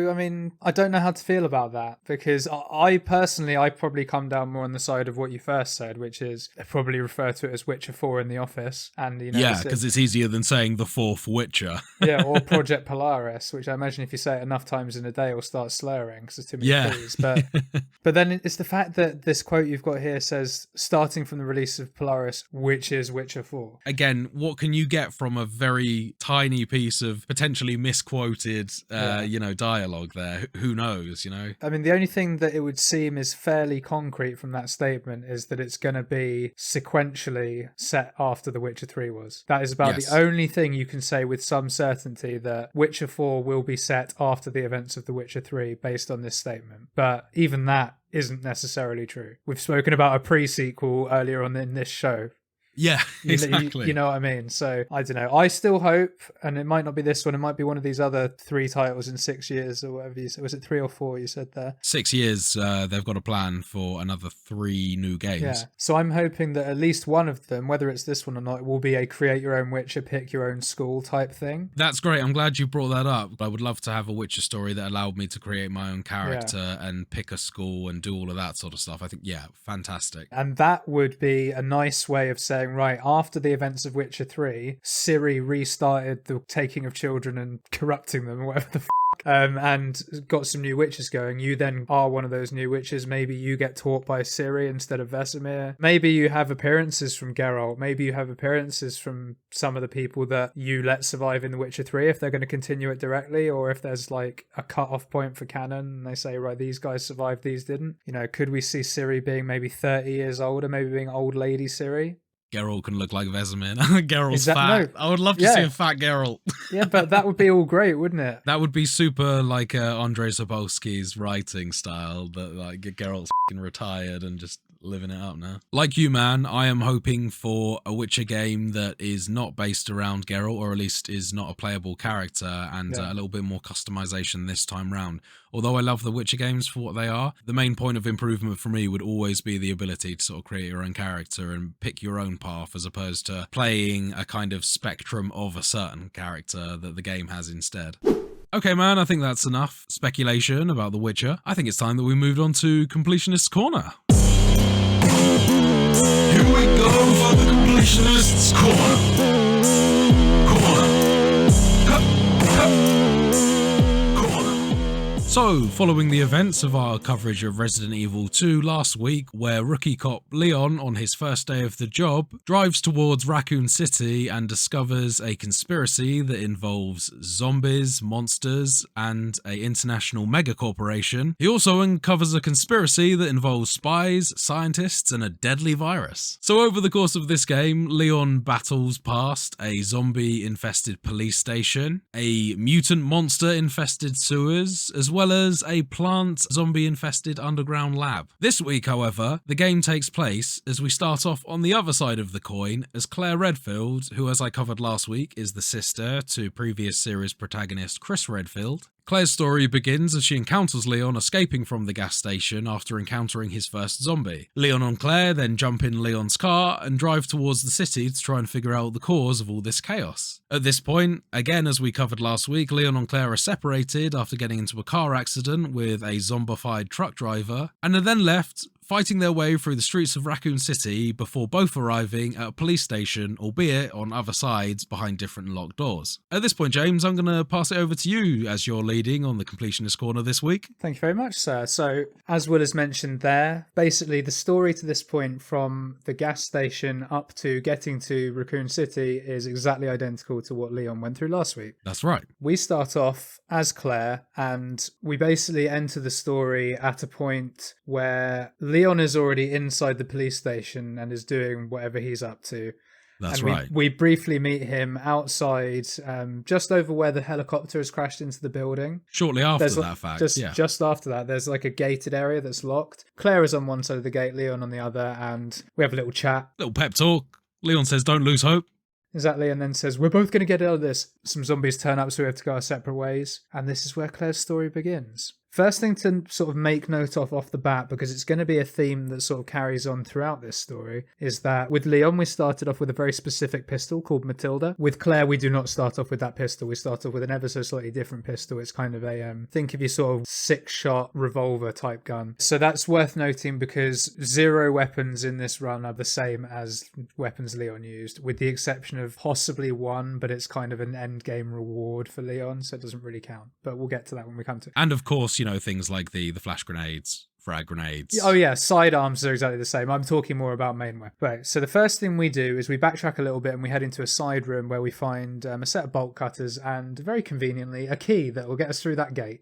Speaker 2: I mean, I don't know how to feel about that, because I probably come down more on the side of what you first said, which is they probably refer to it as Witcher 4 in the office, and
Speaker 1: because it's easier than saying the fourth Witcher.
Speaker 2: Or Project Polaris, which I imagine if you say it enough times in a day, will start slurring because there's too many P's. But then it's the fact that this quote you've got here says, starting from the release of Polaris, which is Witcher 4.
Speaker 1: Again, what can you get from a very tiny piece of potentially misquoted, dialogue there? Who knows,
Speaker 2: I mean, the only thing that it would seem is fairly concrete from that statement is that it's going to be sequentially set after The Witcher 3 was. That is about the only thing you can say with some certainty, that Witcher 4 will be set after the events of The Witcher 3 based on this statement. But even that isn't necessarily true. We've spoken about a pre-sequel earlier on in this show.
Speaker 1: Yeah, exactly.
Speaker 2: You know what I mean? So, I don't know. I still hope, and it might not be this one, it might be one of these other 3 titles in 6 years or whatever you said. Was it 3 or 4 you said there?
Speaker 1: 6 years, they've got a plan for another 3 new games.
Speaker 2: Yeah. So I'm hoping that at least one of them, whether it's this one or not, will be a create your own Witcher, pick your own school type thing.
Speaker 1: That's great. I'm glad you brought that up. I would love to have a Witcher story that allowed me to create my own character and pick a school and do all of that sort of stuff. I think, fantastic.
Speaker 2: And that would be a nice way of saying, right, after the events of Witcher 3, Ciri restarted the taking of children and corrupting them, or whatever the and got some new witches going. You then are one of those new witches. Maybe you get taught by Ciri instead of Vesemir. Maybe you have appearances from Geralt. Maybe you have appearances from some of the people that you let survive in The Witcher 3, if they're going to continue it directly, or if there's like a cut-off point for canon and they say, right, these guys survived, these didn't. Could we see Ciri being maybe 30 years older, maybe being old lady Ciri?
Speaker 1: Geralt can look like Vesemir. Geralt's fat. No. I would love to see a fat Geralt.
Speaker 2: Yeah, but that would be all great, wouldn't it?
Speaker 1: That would be super like Andrei Sapolsky's writing style, that like Geralt's retired and just living it up now. Like you, man, I am hoping for a Witcher game that is not based around Geralt, or at least is not a playable character, and a little bit more customization this time round. Although I love the Witcher games for what they are, the main point of improvement for me would always be the ability to sort of create your own character and pick your own path, as opposed to playing a kind of spectrum of a certain character that the game has instead. Okay, man, I think that's enough speculation about The Witcher. I think it's time that we moved on to Completionist Corner.
Speaker 5: Here we go for the Completionists
Speaker 1: So, following the events of our coverage of Resident Evil 2 last week, where rookie cop Leon, on his first day of the job, drives towards Racoon City and discovers a conspiracy that involves zombies, monsters, and an international megacorporation, he also uncovers a conspiracy that involves spies, scientists, and a deadly virus. So over the course of this game, Leon battles past a zombie-infested police station, a mutant monster-infested sewers, as well as a plant zombie-infested underground lab. This week, however, the game takes place as we start off on the other side of the coin as Claire Redfield, who, as I covered last week, is the sister to previous series protagonist Chris Redfield, Claire's story begins as she encounters Leon escaping from the gas station after encountering his first zombie. Leon and Claire then jump in Leon's car and drive towards the city to try and figure out the cause of all this chaos. At this point, again as we covered last week, Leon and Claire are separated after getting into a car accident with a zombified truck driver, and are then left fighting their way through the streets of Racoon City before both arriving at a police station, albeit on other sides behind different locked doors. At this point, James, I'm going to pass it over to you as you're leading on the Completionist Corner this week.
Speaker 2: Thank you very much, sir. So, as Will has mentioned there, basically the story to this point from the gas station up to getting to Racoon City is exactly identical to what Leon went through last week.
Speaker 1: That's right.
Speaker 2: We start off as Claire, and we basically enter the story at a point where Leon is already inside the police station and is doing whatever he's up to.
Speaker 1: That's
Speaker 2: and
Speaker 1: right.
Speaker 2: We briefly meet him outside, just over where the helicopter has crashed into the building.
Speaker 1: Shortly after
Speaker 2: There's
Speaker 1: that fact,
Speaker 2: just after that, there's like a gated area that's locked. Claire is on one side of the gate, Leon on the other, and we have a little chat.
Speaker 1: Little pep talk. Leon says, don't lose hope.
Speaker 2: Exactly, and then says, we're both going to get out of this. Some zombies turn up, so we have to go our separate ways. And this is where Claire's story begins. First thing to sort of make note of off the bat, because it's going to be a theme that sort of carries on throughout this story, is that with Leon, we started off with a very specific pistol called Matilda. With Claire, we do not start off with that pistol. We start off with an ever so slightly different pistol. It's kind of a, think of your sort of 6-shot revolver type gun. So that's worth noting because 0 weapons in this run are the same as weapons Leon used, with the exception of possibly one, but it's kind of an end game reward for Leon, so it doesn't really count. But we'll get to that when we come to it.
Speaker 1: And of course, you know, things like the flash grenades, frag grenades.
Speaker 2: Oh yeah, sidearms are exactly the same. I'm talking more about main weapon. Right, so the first thing we do is we backtrack a little bit and we head into a side room where we find a set of bolt cutters and, very conveniently, a key that will get us through that gate.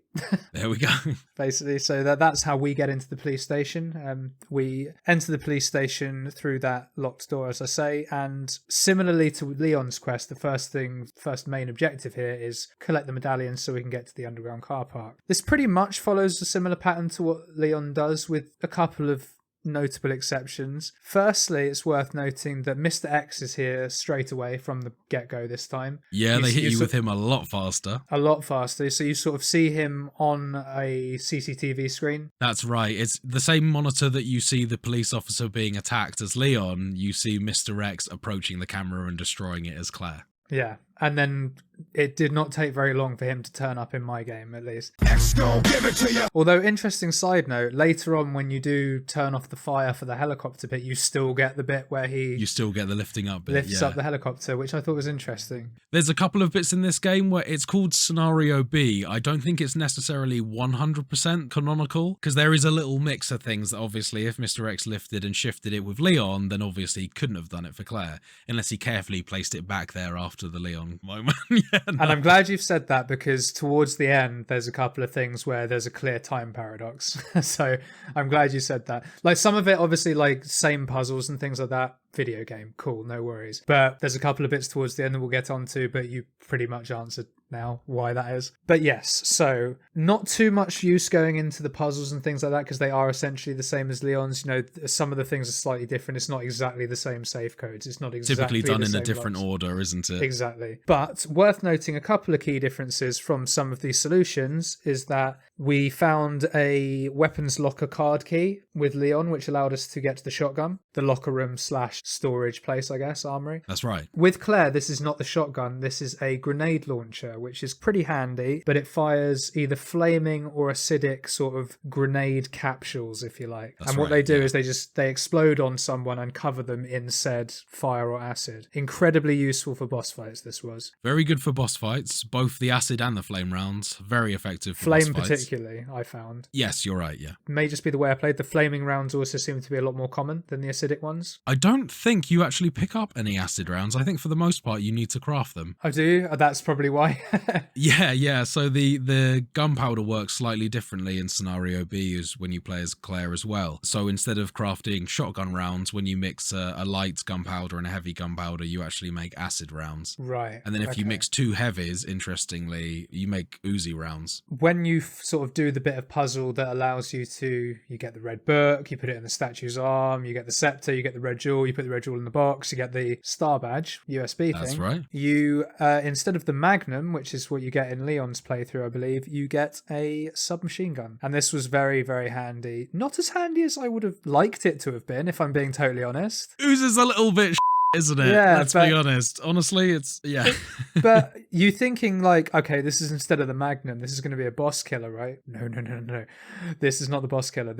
Speaker 1: There we go.
Speaker 2: Basically, so that's how we get into the police station. We enter the police station through that locked door, as I say, and similarly to Leon's quest, the first main objective here is collect the medallions so we can get to the underground car park. This pretty much follows a similar pattern to what Leon does, with a couple of notable exceptions. Firstly, it's worth noting that Mr. X is here straight away from the get-go this time.
Speaker 1: Yeah, they hit you with him a lot faster.
Speaker 2: A lot faster, so you sort of see him on a CCTV screen.
Speaker 1: That's right. It's the same monitor that you see the police officer being attacked as Leon. You see Mr. X approaching the camera and destroying it as Claire.
Speaker 2: Yeah, and then it did not take very long for him to turn up in my game, at least.
Speaker 5: X gon' give it to you.
Speaker 2: Although, interesting side note, later on when you do turn off the fire for the helicopter bit, you still get the bit where
Speaker 1: You still get the lifting up bit,
Speaker 2: lifts up the helicopter, which I thought was interesting.
Speaker 1: There's a couple of bits in this game where it's called Scenario B. I don't think it's necessarily 100% canonical, because there is a little mix of things that obviously if Mr. X lifted and shifted it with Leon, then obviously he couldn't have done it for Claire, unless he carefully placed it back there after the Leon moment.
Speaker 2: And I'm glad you've said that, because towards the end there's a couple of things where there's a clear time paradox. So I'm glad you said that. Like some of it obviously, like same puzzles and things like that, video game, cool, no worries. But there's a couple of bits towards the end that we'll get onto, but you pretty much answered now why that is. But yes, so not too much use going into the puzzles and things like that, because they are essentially the same as Leon's. You know, some of the things are slightly different. It's not exactly the same safe codes. It's not exactly
Speaker 1: typically done
Speaker 2: the
Speaker 1: in a
Speaker 2: same
Speaker 1: different
Speaker 2: blocks.
Speaker 1: order, isn't it?
Speaker 2: Exactly. But worth noting a couple of key differences from some of these solutions is that we found a weapons locker card key with Leon, which allowed us to get to the shotgun, the locker room / storage place, I guess, armory.
Speaker 1: That's right.
Speaker 2: With Claire, this is not the shotgun. This is a grenade launcher, which is pretty handy, but it fires either flaming or acidic sort of grenade capsules, if you like.
Speaker 1: That's
Speaker 2: and what
Speaker 1: right,
Speaker 2: they do
Speaker 1: yeah.
Speaker 2: is they explode on someone and cover them in said fire or acid. Incredibly useful for boss fights, this was.
Speaker 1: Very good for boss fights, both the acid and the flame rounds. Very effective for
Speaker 2: Flame
Speaker 1: boss fights.
Speaker 2: particularly, I found.
Speaker 1: Yes, you're right, yeah.
Speaker 2: May just be the way I played. The flaming rounds also seem to be a lot more common than the acidic ones.
Speaker 1: I don't think you actually pick up any acid rounds. I think for the most part you need to craft them.
Speaker 2: I do. That's probably why.
Speaker 1: Yeah. So the gunpowder works slightly differently in Scenario B as when you play as Claire as well. So instead of crafting shotgun rounds, when you mix a light gunpowder and a heavy gunpowder, you actually make acid rounds.
Speaker 2: Right.
Speaker 1: And then if you mix two heavies, interestingly, you make Uzi rounds.
Speaker 2: When you sort sort of do the bit of puzzle that allows you get the red book, you put it in the statue's arm, you get the scepter, you get the red jewel, you put the red jewel in the box, you get the star badge, USB thing.
Speaker 1: That's right.
Speaker 2: You, instead of the Magnum, which is what you get in Leon's playthrough, I believe, you get a submachine gun. And this was very, very handy. Not as handy as I would have liked it to have been, if I'm being totally honest.
Speaker 1: Oozes a little bit isn't it?
Speaker 2: Yeah,
Speaker 1: let's be honest. Honestly, it's
Speaker 2: But you thinking like, okay, this is instead of the Magnum, this is going to be a boss killer, right? No. This is not the boss killer.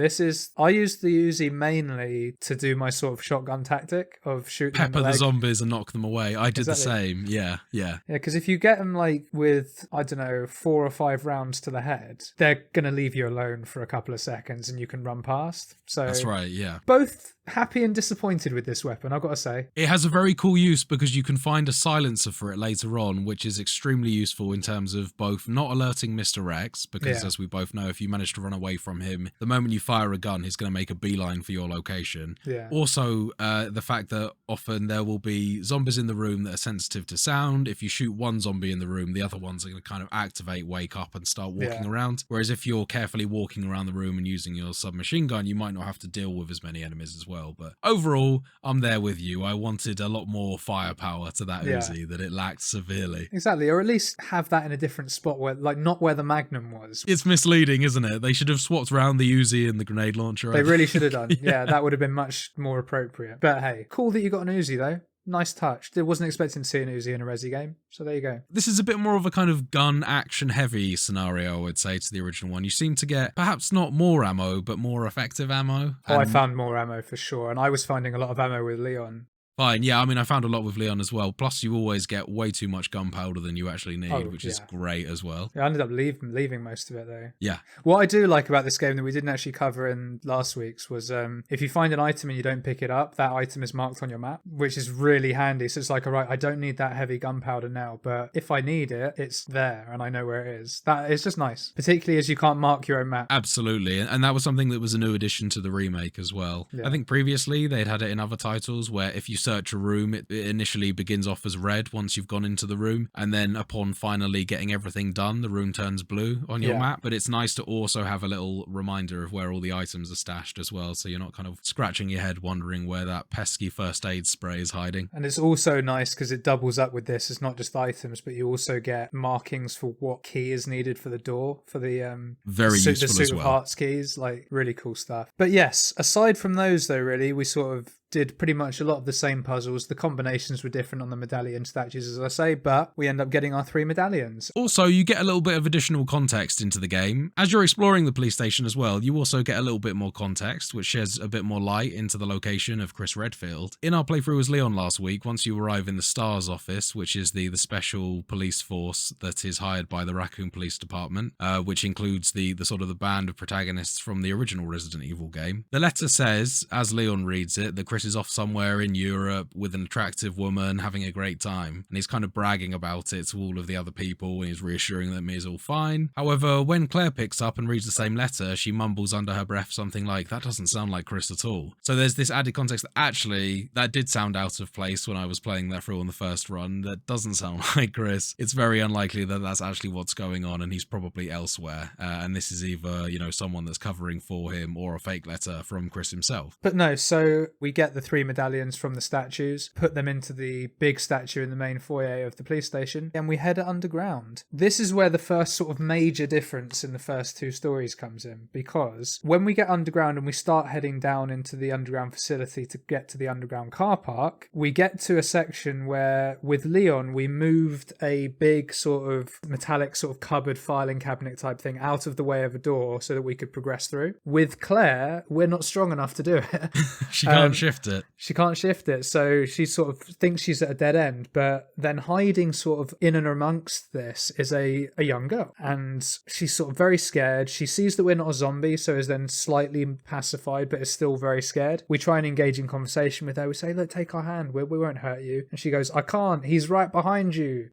Speaker 2: I used the Uzi mainly to do my sort of shotgun tactic of shooting
Speaker 1: pepper the zombies and knock them away. I did the same. Yeah.
Speaker 2: Yeah, because if you get them like with, I don't know, 4 or 5 rounds to the head, they're going to leave you alone for a couple of seconds and you can run past. So
Speaker 1: that's right, yeah.
Speaker 2: Both happy and disappointed with this weapon, I've got to say.
Speaker 1: It has a very cool use because you can find a silencer for it later on, which is extremely useful in terms of both not alerting Mr. X, because as we both know, if you manage to run away from him, the moment you fire a gun, he's going to make a beeline for your location.
Speaker 2: Yeah.
Speaker 1: Also, the fact that often there will be zombies in the room that are sensitive to sound. If you shoot one zombie in the room, the other ones are going to kind of activate, wake up and start walking around. Whereas if you're carefully walking around the room and using your submachine gun, you might not have to deal with as many enemies as well. But overall, I'm there with you. I wanted a lot more firepower to that Uzi that it lacked severely.
Speaker 2: Exactly, or at least have that in a different spot where, like, not where the Magnum was.
Speaker 1: It's misleading, isn't it? They should have swapped around the Uzi and the grenade launcher.
Speaker 2: They really should have done. Yeah, that would have been much more appropriate. But hey, cool that you got an Uzi though. Nice touch. I wasn't expecting to see an Uzi in a Resi game, so there you go.
Speaker 1: This is a bit more of a kind of gun action heavy scenario, I would say, to the original one. You seem to get perhaps not more ammo, but more effective ammo.
Speaker 2: Oh, I found more ammo for sure, and I was finding a lot of ammo with Leon.
Speaker 1: Fine, yeah, I mean, I found a lot with Leon as well. Plus, you always get way too much gunpowder than you actually need, which is great as well.
Speaker 2: Yeah, I ended up leaving most of it, though.
Speaker 1: Yeah.
Speaker 2: What I do like about this game that we didn't actually cover in last week's was if you find an item and you don't pick it up, that item is marked on your map, which is really handy. So it's like, all right, I don't need that heavy gunpowder now, but if I need it, it's there and I know where it is. That is just nice, particularly as you can't mark your own map.
Speaker 1: Absolutely, and that was something that was a new addition to the remake as well. Yeah. I think previously they'd had it in other titles where if you search a room, it initially begins off as red once you've gone into the room, and then upon finally getting everything done, the room turns blue on your map. But it's nice to also have a little reminder of where all the items are stashed as well, so you're not kind of scratching your head wondering where that pesky first aid spray is hiding.
Speaker 2: And it's also nice because it doubles up with this. It's not just items, but you also get markings for what key is needed for the door, for the
Speaker 1: very useful
Speaker 2: the suit
Speaker 1: as well.
Speaker 2: of hearts keys, like really cool stuff. But yes, aside from those though, really, we sort of did pretty much a lot of the same puzzles. The combinations were different on the medallion statues, as I say, but we end up getting our 3 medallions.
Speaker 1: Also, you get a little bit of additional context into the game. As you're exploring the police station as well, you also get a little bit more context, which sheds a bit more light into the location of Chris Redfield. In our playthrough as Leon last week, once you arrive in the STARS office, which is the special police force that is hired by the Racoon Police Department, which includes the sort of the band of protagonists from the original Resident Evil game. The letter says, as Leon reads it, that Chris is off somewhere in Europe with an attractive woman having a great time, and he's kind of bragging about it to all of the other people, and he's reassuring them he's all fine. However, when Claire picks up and reads the same letter, she mumbles under her breath something like, that doesn't sound like Chris at all. So there's this added context that actually that did sound out of place when I was playing that through on the first run. That doesn't sound like Chris. It's very unlikely that that's actually what's going on, and he's probably elsewhere, and this is either, you know, someone that's covering for him or a fake letter from Chris himself.
Speaker 2: But no, so we get the 3 medallions from the statues, put them into the big statue in the main foyer of the police station, and we head underground. This is where the first sort of major difference in the first 2 stories comes in, because when we get underground and we start heading down into the underground facility to get to the underground car park, we get to a section where with Leon we moved a big sort of metallic sort of cupboard filing cabinet type thing out of the way of a door so that we could progress through. With Claire, we're not strong enough to do it.
Speaker 1: She can't shift it.
Speaker 2: She can't shift it, so she sort of thinks she's at a dead end, but then hiding sort of in and amongst this is a young girl, and she's sort of very scared. She sees that we're not a zombie, so is then slightly pacified, but is still very scared. We try and engage in conversation with her. We say, look, take our hand, we won't hurt you. And she goes, I can't, he's right behind you.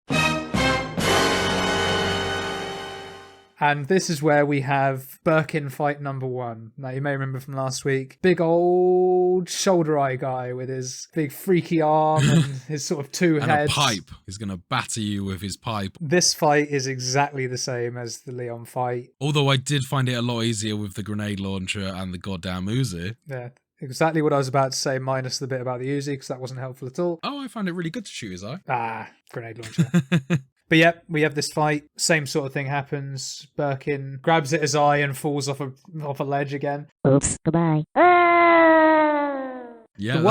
Speaker 2: And this is where we have Birkin fight number 1. Now, you may remember from last week, big old shoulder eye guy with his big freaky arm and his sort of 2
Speaker 1: And
Speaker 2: heads.
Speaker 1: a pipe. He's going to batter you with his pipe.
Speaker 2: This fight is exactly the same as the Leon fight.
Speaker 1: Although I did find it a lot easier with the grenade launcher and the goddamn Uzi.
Speaker 2: Yeah, exactly what I was about to say, minus the bit about the Uzi, because that wasn't helpful at all.
Speaker 1: Oh, I found it really good to shoot his eye.
Speaker 2: Ah, grenade launcher. But yeah, we have this fight. Same sort of thing happens. Birkin grabs at his eye and falls off a ledge again.
Speaker 3: Oops, goodbye.
Speaker 1: Yeah.
Speaker 2: The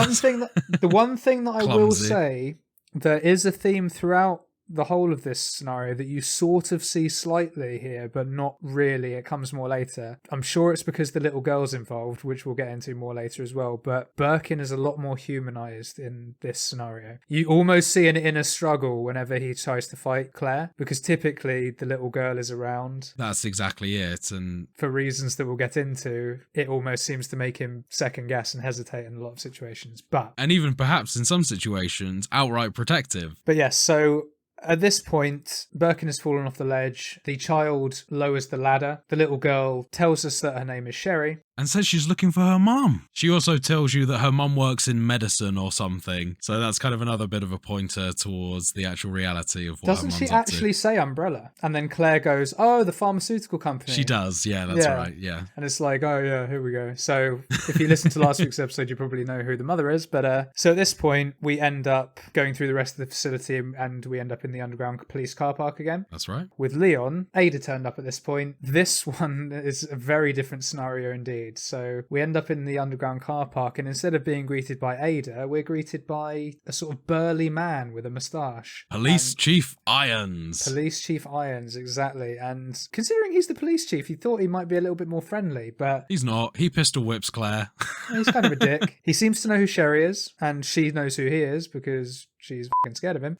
Speaker 2: one thing that I will
Speaker 1: Clumsy.
Speaker 2: say, there is a theme throughout the whole of this scenario that you sort of see slightly here, but not really. It comes more later. I'm sure it's because the little girl's involved, which we'll get into more later as well. But Birkin is a lot more humanized in this scenario. You almost see an inner struggle whenever he tries to fight Claire, because typically the little girl is around.
Speaker 1: That's exactly it. And
Speaker 2: For reasons that we'll get into, it almost seems to make him second guess and hesitate in a lot of situations. But
Speaker 1: even perhaps in some situations, outright protective.
Speaker 2: yes, so at this point, Birkin has fallen off the ledge. The child lowers the ladder. The little girl tells us that her name is Sherry.
Speaker 1: And says she's looking for her mum. She also tells you that her mum works in medicine or something. So that's kind of another bit of a pointer towards the actual reality of what
Speaker 2: Doesn't
Speaker 1: her
Speaker 2: she
Speaker 1: mum's up
Speaker 2: actually say umbrella? And then Claire goes, "Oh, the pharmaceutical company."
Speaker 1: She does, yeah, that's
Speaker 2: Yeah.
Speaker 1: right, yeah.
Speaker 2: And it's like, oh yeah, here we go. So if you listen to last week's episode, you probably know who the mother is. But so at this point, we end up going through the rest of the facility and we end up in the underground police car park again.
Speaker 1: That's right.
Speaker 2: With Leon. Ada turned up at this point. This one is a very different scenario indeed. So we end up in the underground car park, and instead of being greeted by Ada, we're greeted by a sort of burly man with a moustache.
Speaker 1: Police Chief Irons.
Speaker 2: Police Chief Irons, exactly. And considering he's the police chief, you thought he might be a little bit more friendly, but
Speaker 1: He's not. He pistol whips Claire.
Speaker 2: he's kind of a dick. He seems to know who Sherry is, and she knows who he is because she's fucking scared of him.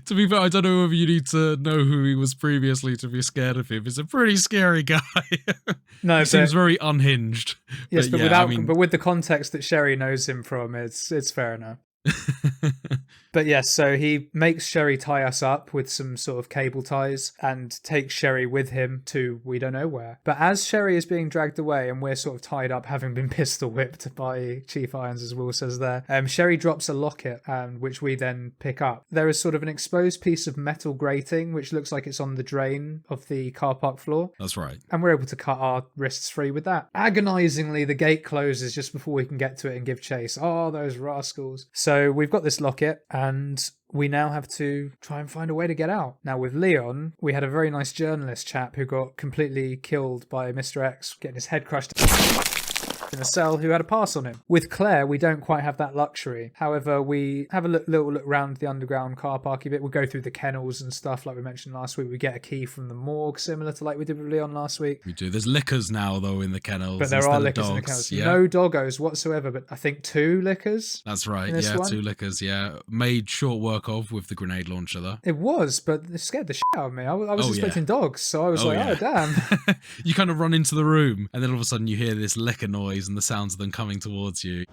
Speaker 1: To be fair, I don't know whether you need to know who he was previously to be scared of him. He's a pretty scary guy.
Speaker 2: No,
Speaker 1: He
Speaker 2: but
Speaker 1: seems very unhinged.
Speaker 2: yes, but
Speaker 1: yeah,
Speaker 2: but with the context that Sherry knows him from, it's fair enough. But yes, so he makes Sherry tie us up with some sort of cable ties and takes Sherry with him to we don't know where. But as Sherry is being dragged away and we're sort of tied up, having been pistol whipped by Chief Irons, as Will says there, Sherry drops a locket, which we then pick up. There is sort of an exposed piece of metal grating, which looks like it's on the drain of the car park floor.
Speaker 1: That's right.
Speaker 2: And we're able to cut our wrists free with that. Agonizingly, the gate closes just before we can get to it and give chase. Oh, those rascals. So we've got this locket, and we now have to try and find a way to get out. Now with Leon, we had a very nice journalist chap who got completely killed by Mr. X, getting his head crushed in a cell, who had a pass on him. With Claire, we don't quite have that luxury. However, we have a little look around the underground car parky bit. We'll go through the kennels and stuff like we mentioned last week. We get a key from the morgue, similar to like we did with Leon last week.
Speaker 1: We do. There's lickers now, though, in the kennels.
Speaker 2: But there
Speaker 1: instead
Speaker 2: are
Speaker 1: of
Speaker 2: lickers in the
Speaker 1: dogs.
Speaker 2: kennels.
Speaker 1: Yeah.
Speaker 2: No doggos whatsoever, but I think 2 lickers.
Speaker 1: That's right.
Speaker 2: in this
Speaker 1: Yeah,
Speaker 2: one.
Speaker 1: 2 lickers. Yeah, made short work of with the grenade launcher, though.
Speaker 2: It was, but it scared the shit out of me. I was
Speaker 1: Oh,
Speaker 2: expecting dogs, so I was
Speaker 1: Oh,
Speaker 2: like,
Speaker 1: yeah.
Speaker 2: oh, damn.
Speaker 1: You kind of run into the room, and then all of a sudden you hear this licker noise and the sounds of them coming towards you.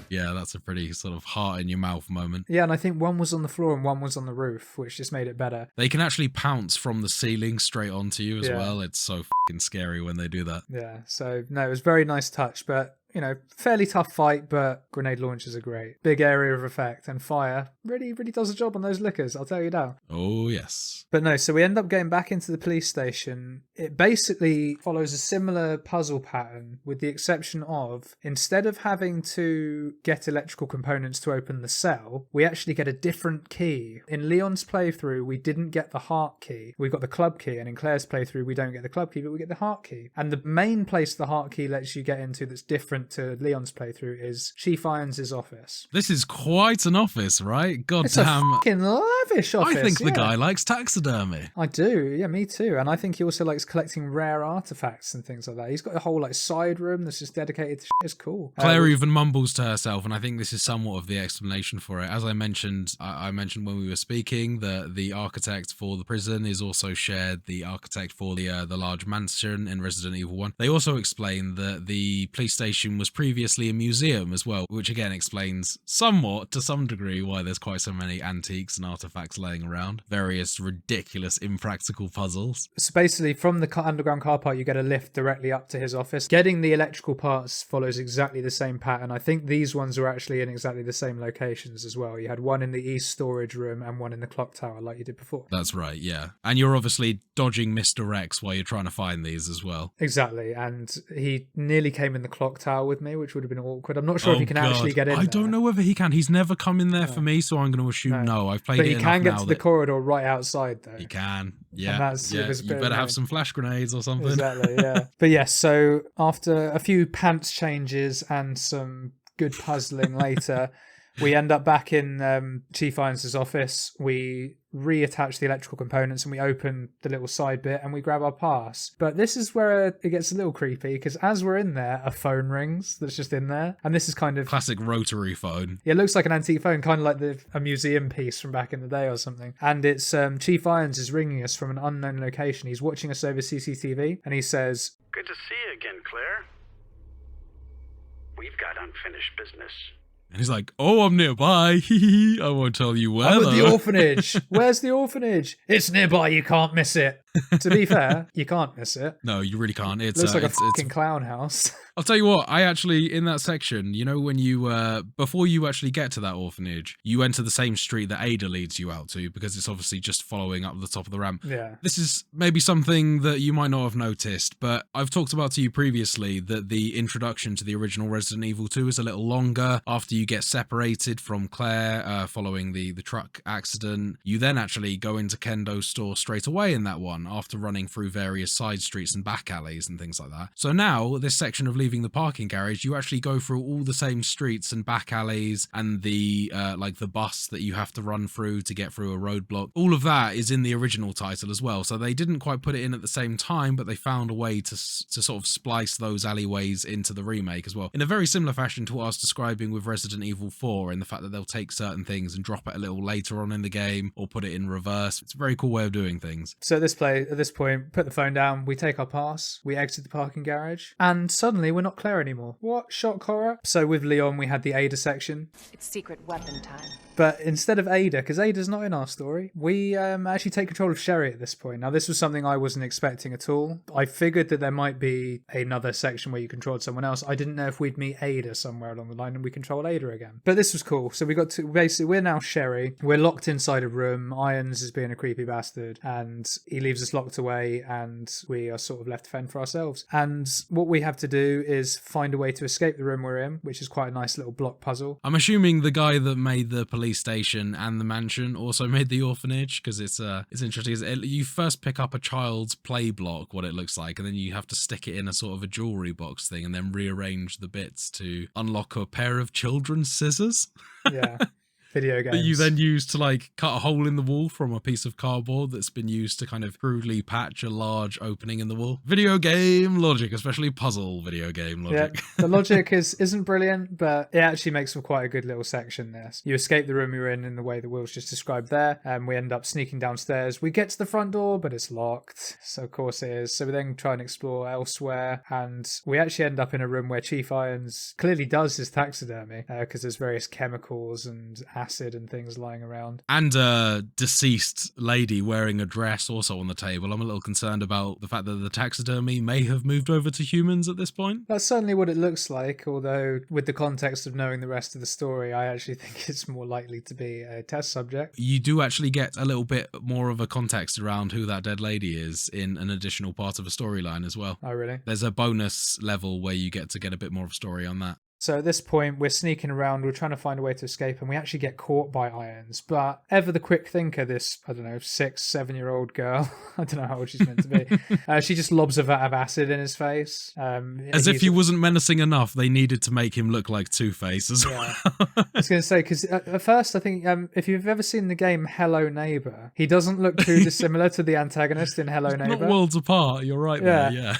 Speaker 1: Yeah, that's a pretty sort of heart in your mouth moment.
Speaker 2: Yeah, and I think one was on the floor and one was on the roof, which just made it better.
Speaker 1: They can actually pounce from the ceiling straight onto you as
Speaker 2: Yeah.
Speaker 1: well. It's so fucking scary when they do that.
Speaker 2: Yeah, so no, it was a very nice touch, but you know, fairly tough fight, but grenade launchers are great. Big area of effect, and fire really does a job on those lickers, I'll tell you now.
Speaker 1: Oh, yes.
Speaker 2: But no, so we end up getting back into the police station. It basically follows a similar puzzle pattern, with the exception of, instead of having to get electrical components to open the cell, we actually get a different key. In Leon's playthrough, we didn't get the heart key. We got the club key, and in Claire's playthrough, we don't get the club key, but we get the heart key. And the main place the heart key lets you get into that's different to Leon's playthrough is Chief Irons' office.
Speaker 1: This is quite an office, right? God
Speaker 2: It's a
Speaker 1: damn.
Speaker 2: fucking lavish office.
Speaker 1: I think the
Speaker 2: yeah.
Speaker 1: guy likes taxidermy.
Speaker 2: I do, yeah, me too. And I think he also likes it's collecting rare artifacts and things like that. He's got a whole like side room that's just dedicated to shit. It's cool.
Speaker 1: Claire even mumbles to herself, and I think this is somewhat of the explanation for it. As I mentioned when we were speaking, the architect for the prison is also shared the architect for the large mansion in Resident Evil 1. They also explain that the police station was previously a museum as well, which again explains somewhat to some degree why there's quite so many antiques and artifacts laying around. Various ridiculous, impractical puzzles.
Speaker 2: So basically, from the underground car park, you get a lift directly up to his office. Getting the electrical parts follows exactly the same pattern. I think these ones are actually in exactly the same locations as well. You had one in the east storage room and one in the clock tower like you did before.
Speaker 1: That's right, yeah. And you're obviously dodging Mr. X while you're trying to find these as well.
Speaker 2: Exactly, and he nearly came in the clock tower with me, which would have been awkward. I'm not sure if he can actually get in
Speaker 1: I don't know whether he can. He's never come in there for me, so I'm going to assume no. I've played
Speaker 2: but
Speaker 1: it
Speaker 2: he
Speaker 1: enough
Speaker 2: can get
Speaker 1: now
Speaker 2: to the corridor right outside, though.
Speaker 1: He can, yeah.
Speaker 2: It was
Speaker 1: you better have some flash grenades or something.
Speaker 2: Exactly, yeah. But yes, so after a few pants changes and some good puzzling later, we end up back in Chief Irons' office. We reattach the electrical components and we open the little side bit and we grab our pass. But this is where it gets a little creepy, because as we're in there, a phone rings that's just in there. And this is kind of...
Speaker 1: classic rotary phone.
Speaker 2: Yeah, it looks like an antique phone, kind of like a museum piece from back in the day or something. And it's Chief Irons is ringing us from an unknown location. He's watching us over CCTV and he says,
Speaker 8: "Good to see you again, Claire. We've got unfinished business."
Speaker 1: And he's like, "Oh, I'm nearby. I won't tell you where."
Speaker 2: I'm at the orphanage. Where's the orphanage? It's nearby. You can't miss it. To be fair, you can't miss it.
Speaker 1: No, you really can't. It
Speaker 2: looks like a fucking clown house.
Speaker 1: I'll tell you what, I actually, in that section, you know, when you, before you actually get to that orphanage, you enter the same street that Ada leads you out to, because it's obviously just following up the top of the ramp.
Speaker 2: Yeah.
Speaker 1: This is maybe something that you might not have noticed, but I've talked about to you previously that the introduction to the original Resident Evil 2 is a little longer. After you get separated from Claire, following the truck accident, you then actually go into Kendo's store straight away in that one, after running through various side streets and back alleys and things like that. So now, this section of leaving the parking garage, you actually go through all the same streets and back alleys and the like the bus that you have to run through to get through a roadblock. All of that is in the original title as well. So they didn't quite put it in at the same time, but they found a way to sort of splice those alleyways into the remake as well, in a very similar fashion to what I was describing with Resident Evil 4, in the fact that they'll take certain things and drop it a little later on in the game or put it in reverse. It's a very cool way of doing things.
Speaker 2: So at this point, put the phone down, we take our pass, we exit the parking garage, and suddenly we're not Claire anymore. What? Shock horror? So with Leon, we had the Ada section.
Speaker 9: It's secret weapon time.
Speaker 2: But instead of Ada, because Ada's not in our story, we actually take control of Sherry at this point. Now, this was something I wasn't expecting at all. I figured that there might be another section where you controlled someone else. I didn't know if we'd meet Ada somewhere along the line and we control Ada again. But this was cool. So we got to, basically, we're now Sherry. We're locked inside a room. Irons is being a creepy bastard and he leaves us locked away and we are sort of left to fend for ourselves. And what we have to do is find a way to escape the room we're in, which is quite a nice little block puzzle.
Speaker 1: I'm assuming the guy that made the police station and the mansion also made the orphanage, because it's interesting. You first pick up a child's play block, what it looks like, and then you have to stick it in a sort of a jewelry box thing and then rearrange the bits to unlock a pair of children's scissors.
Speaker 2: Yeah. Video games.
Speaker 1: That you then use to like cut a hole in the wall from a piece of cardboard that's been used to kind of crudely patch a large opening in the wall. Video game logic, especially puzzle video game logic.
Speaker 2: Yeah, the logic isn't brilliant, but it actually makes for quite a good little section there. You escape the room you're in the way that Will's just described there, and we end up sneaking downstairs. We get to the front door, but it's locked. So of course it is. So we then try and explore elsewhere, and we actually end up in a room where Chief Irons clearly does his taxidermy, because there's various chemicals and acid and things lying around.
Speaker 1: And a deceased lady wearing a dress also on the table. I'm a little concerned about the fact that the taxidermy may have moved over to humans at this point.
Speaker 2: That's certainly what it looks like, although with the context of knowing the rest of the story, I actually think it's more likely to be a test subject.
Speaker 1: You do actually get a little bit more of a context around who that dead lady is in an additional part of a storyline as well.
Speaker 2: Oh, really?
Speaker 1: There's a bonus level where you get a bit more of a story on that.
Speaker 2: So at this point, we're sneaking around, we're trying to find a way to escape, and we actually get caught by Irons. But ever the quick thinker, this, I don't know, 6-7-year-old girl, I don't know how old she's meant to be, she just lobs a vat of acid in his face.
Speaker 1: As if he wasn't menacing enough, they needed to make him look like Two-Face as well.
Speaker 2: I was going to say, because at first, I think if you've ever seen the game Hello Neighbor, he doesn't look too dissimilar to the antagonist in Hello Neighbor.
Speaker 1: Not worlds apart, you're right there, yeah.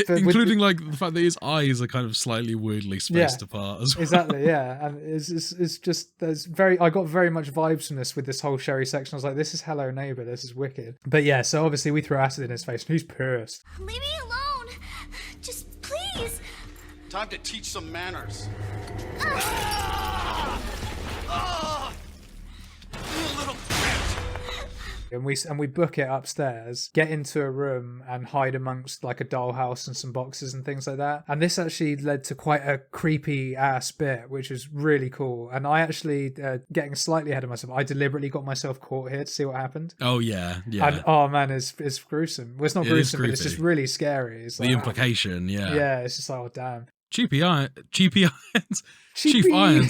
Speaker 2: Including
Speaker 1: like the fact that his eyes are kind of slightly weirdly spaced apart as well.
Speaker 2: Exactly, yeah. And it's just, I got very much vibes from this with this whole Sherry section. I was like, this is Hello Neighbor, this is wicked. But yeah, so obviously we throw acid in his face and he's pissed.
Speaker 9: Leave me alone. Just please.
Speaker 5: Time to teach some manners. You little bitch!
Speaker 2: And we book it upstairs, get into a room and hide amongst like a dollhouse and some boxes and things like that. And this actually led to quite a creepy ass bit, which was really cool. And I actually, getting slightly ahead of myself, I deliberately got myself caught here to see what happened.
Speaker 1: Oh yeah.
Speaker 2: And oh man, it's gruesome. Well, it's not gruesome, but it's just really scary. It's like,
Speaker 1: the implication, yeah.
Speaker 2: Yeah, it's just like, oh damn.
Speaker 1: Chief Irons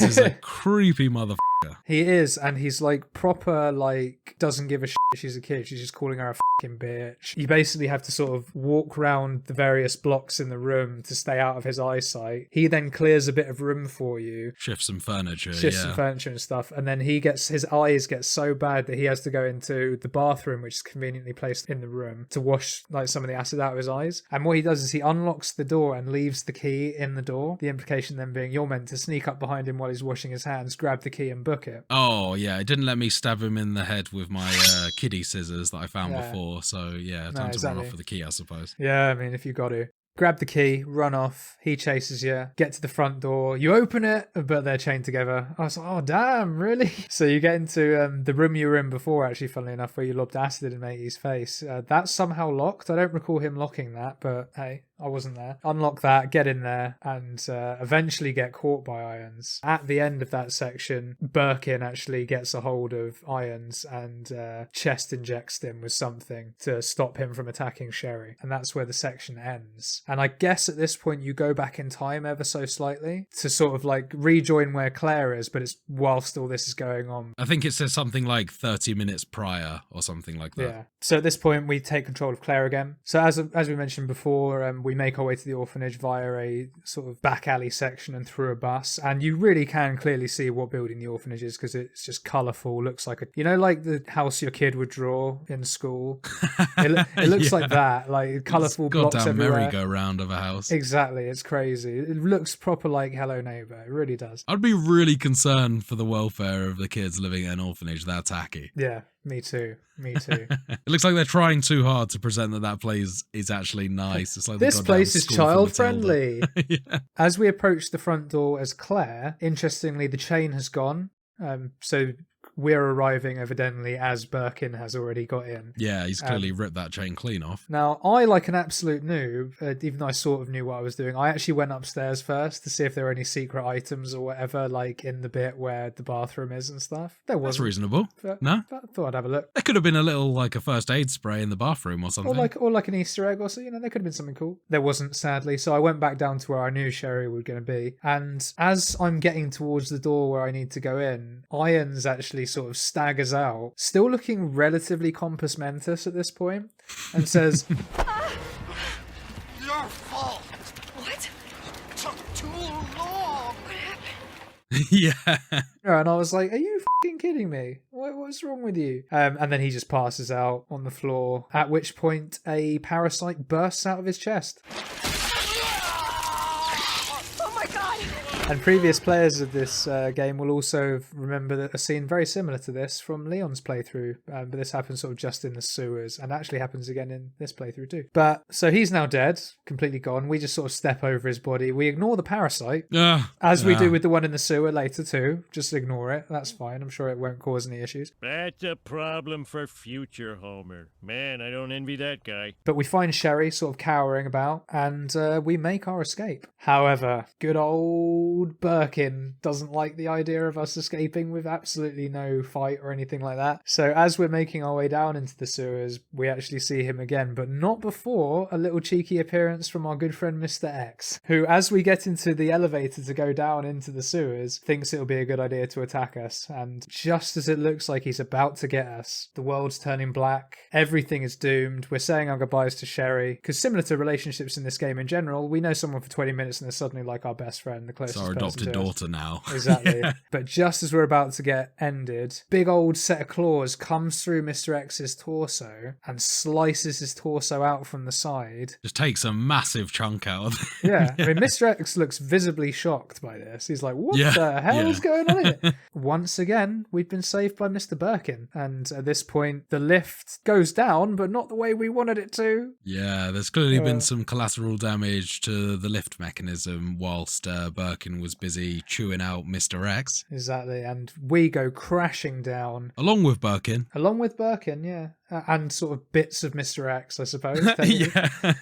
Speaker 1: is a creepy motherfucker.
Speaker 2: He is, and he's like proper, like, doesn't give a shit if she's a kid. She's just calling her a fucking bitch. You basically have to sort of walk around the various blocks in the room to stay out of his eyesight. He then clears a bit of room for you.
Speaker 1: Shifts some furniture
Speaker 2: and stuff. And then his eyes get so bad that he has to go into the bathroom, which is conveniently placed in the room, to wash like some of the acid out of his eyes. And what he does is he unlocks the door and leaves the key in the door. The implication then being you're meant to sneak up behind him while he's washing his hands, grab the key and book it.
Speaker 1: Oh yeah, it didn't let me stab him in the head with my kiddie scissors that I found before. So yeah, time to run off with the key, I suppose.
Speaker 2: Yeah, I mean, if you got to. Grab the key, run off, he chases you, get to the front door, you open it, but they're chained together. I was like, oh damn, really? So you get into the room you were in before, actually, funnily enough, where you lobbed acid in Matey's face. That's somehow locked. I don't recall him locking that, but hey, I wasn't there. Unlock that, get in there, and eventually get caught by Irons. At the end of that section, Birkin actually gets a hold of Irons and chest injects him with something to stop him from attacking Sherry. And that's where the section ends. And I guess at this point you go back in time ever so slightly to sort of like rejoin where Claire is, but it's whilst all this is going on.
Speaker 1: I think it says something like 30 minutes prior or something like that.
Speaker 2: Yeah. So at this point we take control of Claire again. So as we mentioned before, we make our way to the orphanage via a sort of back alley section and through a bus. And you really can clearly see what building the orphanage is because it's just colourful. Looks like like the house your kid would draw in school. It looks like that, like colourful blocks everywhere.
Speaker 1: Merry-go-round of a house.
Speaker 2: Exactly, it's crazy. It looks proper like Hello Neighbor. It really does.
Speaker 1: I'd be really concerned for the welfare of the kids living in an orphanage that tacky.
Speaker 2: Yeah, me too.
Speaker 1: It looks like they're trying too hard to present that place is actually nice. It's like
Speaker 2: this place is child friendly.
Speaker 1: Yeah.
Speaker 2: As we approach the front door as Claire, interestingly, the chain has gone. So we're arriving evidently as Birkin has already got in.
Speaker 1: Yeah, he's clearly ripped that chain clean off.
Speaker 2: Now, I, like an absolute noob, even though I sort of knew what I was doing, I actually went upstairs first to see if there were any secret items or whatever, like in the bit where the bathroom is and stuff. There wasn't.
Speaker 1: That's reasonable. No?
Speaker 2: I thought I'd have a look.
Speaker 1: There could have been a little, like a first aid spray in the bathroom or something.
Speaker 2: Or like an Easter egg or so, there could have been something cool. There wasn't, sadly, so I went back down to where I knew Sherry was going to be. And as I'm getting towards the door where I need to go in, Irons actually sort of staggers out, still looking relatively compos mentis at this point, and says,
Speaker 5: Your fault.
Speaker 9: What?
Speaker 5: Took too long.
Speaker 9: What happened?
Speaker 1: Yeah.
Speaker 2: And I was like, are you fucking kidding me? What's wrong with you? And then he just passes out on the floor, at which point a parasite bursts out of his chest. And previous players of this game will also remember a scene very similar to this from Leon's playthrough, but this happens sort of just in the sewers, and actually happens again in this playthrough too. But so he's now dead, completely gone. We just sort of step over his body. We ignore the parasite, as we do with the one in the sewer later too. Just ignore it. That's fine. I'm sure it won't cause any issues.
Speaker 10: That's a problem for future Homer. Man, I don't envy that guy.
Speaker 2: But we find Sherry sort of cowering about, and we make our escape. However, good old old Birkin doesn't like the idea of us escaping with absolutely no fight or anything like that. So as we're making our way down into the sewers, we actually see him again, but not before a little cheeky appearance from our good friend Mr. X, who, as we get into the elevator to go down into the sewers, thinks it'll be a good idea to attack us. And just as it looks like he's about to get us, the world's turning black, everything is doomed, we're saying our goodbyes to Sherry, because similar to relationships in this game in general, we know someone for 20 minutes and they're suddenly like our best friend, the closest
Speaker 1: It's our
Speaker 2: person
Speaker 1: adopted
Speaker 2: to us.
Speaker 1: daughter now.
Speaker 2: Exactly.
Speaker 1: Yeah.
Speaker 2: But just as we're about to get ended, big old set of claws comes through Mr. X's torso and slices his torso out from the side.
Speaker 1: Just takes a massive chunk out of it.
Speaker 2: Yeah, I mean, Mr. X looks visibly shocked by this. He's like, what
Speaker 1: Yeah,
Speaker 2: the hell
Speaker 1: yeah.
Speaker 2: is going on here? Once again, we've been saved by Mr. Birkin. And at this point, the lift goes down, but not the way we wanted it to.
Speaker 1: Yeah, there's clearly been some collateral damage to the lift mechanism whilst Birkin was busy chewing out Mr. X.
Speaker 2: Exactly. And we go crashing down.
Speaker 1: Along with Birkin.
Speaker 2: Along with Birkin, yeah. And sort of bits of Mr. X, I suppose. technically.
Speaker 1: Yeah.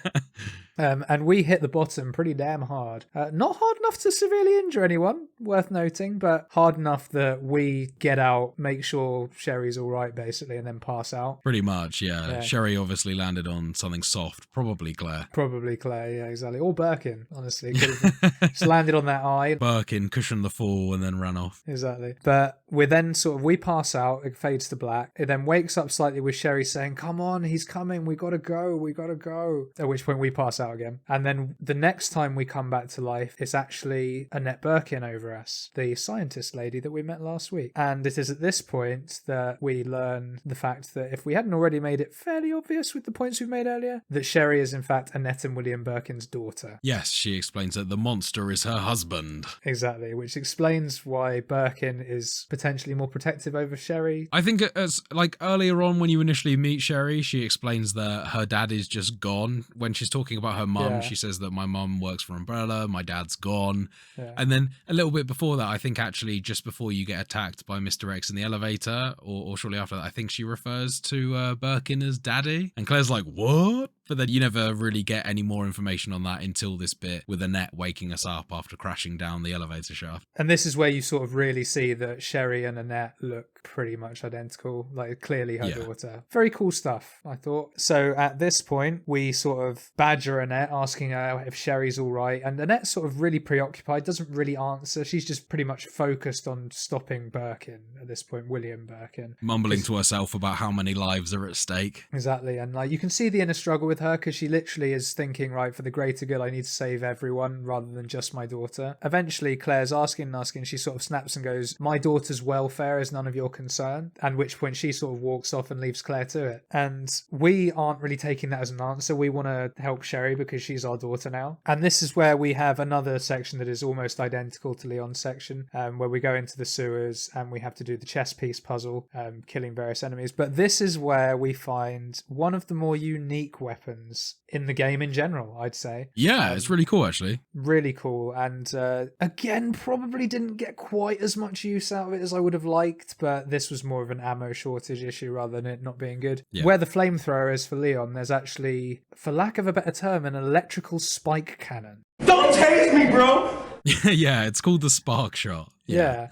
Speaker 2: And we hit the bottom pretty damn hard. Not hard enough to severely injure anyone, worth noting, but hard enough that we get out, make sure Sherry's all right, basically, and then pass out.
Speaker 1: Pretty much, yeah.
Speaker 2: Yeah.
Speaker 1: Sherry obviously landed on something soft, probably Claire.
Speaker 2: Probably Claire, yeah, exactly. Or Birkin, honestly. Just landed on that eye.
Speaker 1: Birkin cushioned the fall and then ran off.
Speaker 2: Exactly. But we then we pass out, it fades to black. It then wakes up slightly with Sherry saying, come on, he's coming, we gotta go. At which point we pass out again. And then the next time we come back to life, it's actually Annette Birkin over us, the scientist lady that we met last week. And it is at this point that we learn the fact that if we hadn't already made it fairly obvious with the points we've made earlier, that Sherry is in fact Annette and William Birkin's daughter.
Speaker 1: Yes, she explains that the monster is her husband.
Speaker 2: Exactly, which explains why Birkin is potentially more protective over Sherry.
Speaker 1: I think as like earlier on when you initially meet Sherry, she explains that her dad is just gone. When she's talking about her mum, she says that my mum works for Umbrella, my dad's gone.
Speaker 2: Yeah.
Speaker 1: And then a little bit before that, I think actually just before you get attacked by Mr. X in the elevator, or shortly after that, I think she refers to Birkin as daddy. And Claire's like, what? But then you never really get any more information on that until this bit with Annette waking us up after crashing down the elevator shaft.
Speaker 2: And this is where you sort of really see that Sherry and Annette look pretty much identical, like clearly her daughter. Very cool stuff, I thought. So at this point, we sort of badger Annette, asking her if Sherry's all right. And Annette's sort of really preoccupied, doesn't really answer. She's just pretty much focused on stopping Birkin at this point, William Birkin.
Speaker 1: Mumbling to herself about how many lives are at stake.
Speaker 2: Exactly. And like you can see the inner struggle with her because she literally is thinking, right, for the greater good, I need to save everyone rather than just my daughter. Eventually, Claire's asking, she sort of snaps and goes, my daughter's welfare is none of your concern. And which point she sort of walks off and leaves Claire to it. And we aren't really taking that as an answer. We want to help Sherry because she's our daughter now. And this is where we have another section that is almost identical to Leon's section, where we go into the sewers and we have to do the chess piece puzzle, killing various enemies. But this is where we find one of the more unique weapons in the game in general, I'd say.
Speaker 1: Yeah, it's really cool, actually.
Speaker 2: Really cool. And again, probably didn't get quite as much use out of it as I would have liked, but this was more of an ammo shortage issue rather than it not being good.
Speaker 1: Yeah.
Speaker 2: Where the flamethrower is for Leon, there's actually, for lack of a better term, an electrical spike cannon.
Speaker 7: Don't tase me, bro!
Speaker 1: Yeah, it's called the spark shot.
Speaker 2: Yeah.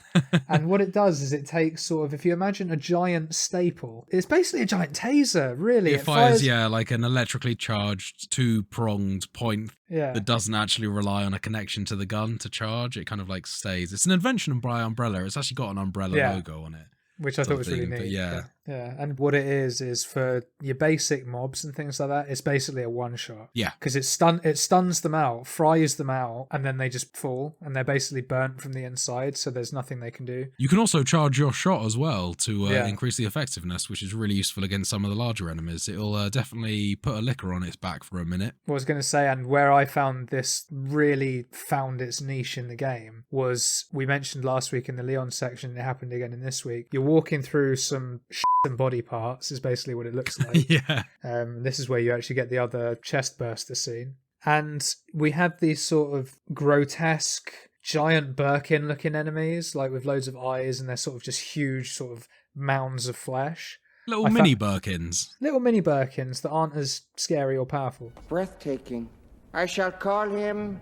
Speaker 2: And what it does is it takes sort of, if you imagine a giant staple, it's basically a giant taser, really.
Speaker 1: It fires, like an electrically charged two-pronged point that doesn't actually rely on a connection to the gun to charge. It kind of like stays. It's an invention by Umbrella. It's actually got an Umbrella logo on it.
Speaker 2: Which I thought was really neat.
Speaker 1: Yeah.
Speaker 2: Yeah, and what it is for your basic mobs and things like that, it's basically a one-shot.
Speaker 1: Yeah.
Speaker 2: Because it stuns them out, fries them out, and then they just fall, and they're basically burnt from the inside, so there's nothing they can do.
Speaker 1: You can also charge your shot as well to increase the effectiveness, which is really useful against some of the larger enemies. It'll definitely put a licker on its back for a minute.
Speaker 2: What I was going to say, and where I found this really found its niche in the game, was we mentioned last week in the Leon section, it happened again in this week, you're walking through some and body parts is basically what it looks like.
Speaker 1: Yeah.
Speaker 2: This is where you actually get the other chest burster scene. And we have these sort of grotesque, giant Birkin looking enemies, like with loads of eyes, and they're sort of just huge sort of mounds of flesh.
Speaker 1: Little mini Birkins.
Speaker 2: Little mini Birkins that aren't as scary or powerful.
Speaker 11: Breathtaking. I shall call him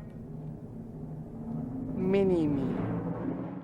Speaker 11: Mini-me.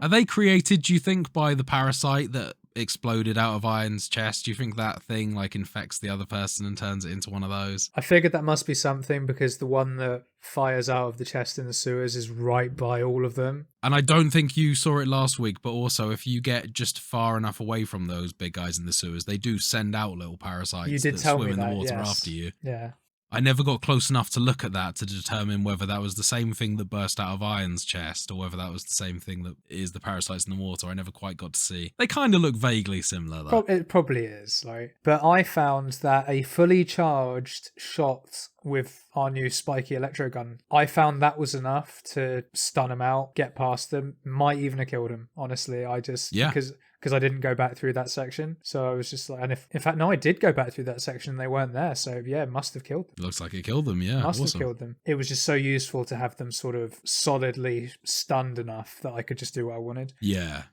Speaker 1: Are they created, do you think, by the parasite that exploded out of Iron's chest? Do you think that thing like infects the other person and turns it into one of those?
Speaker 2: I figured that must be something because the one that fires out of the chest in the sewers is right by all of them.
Speaker 1: And I don't think you saw it last week, but also if you get just far enough away from those big guys in the sewers, they do send out little parasites
Speaker 2: You did
Speaker 1: that
Speaker 2: tell
Speaker 1: swim
Speaker 2: me
Speaker 1: in the
Speaker 2: that,
Speaker 1: water
Speaker 2: yes.
Speaker 1: after you.
Speaker 2: Yeah.
Speaker 1: I never got close enough to look at that to determine whether that was the same thing that burst out of Iron's chest or whether that was the same thing that is the parasites in the water. I never quite got to see. They kind of look vaguely similar, though.
Speaker 2: It probably is, like. But I found that a fully charged shot with our new spiky electro gun, I found that was enough to stun them out, get past them, might even have killed them, honestly. Because I didn't go back through that section. So I was just like, and in fact, no, I did go back through that section and they weren't there. So yeah, it must have killed them.
Speaker 1: Looks like it killed them, yeah.
Speaker 2: Must
Speaker 1: awesome.
Speaker 2: have killed them. It was just so useful to have them sort of solidly stunned enough that I could just do what I wanted.
Speaker 1: Yeah.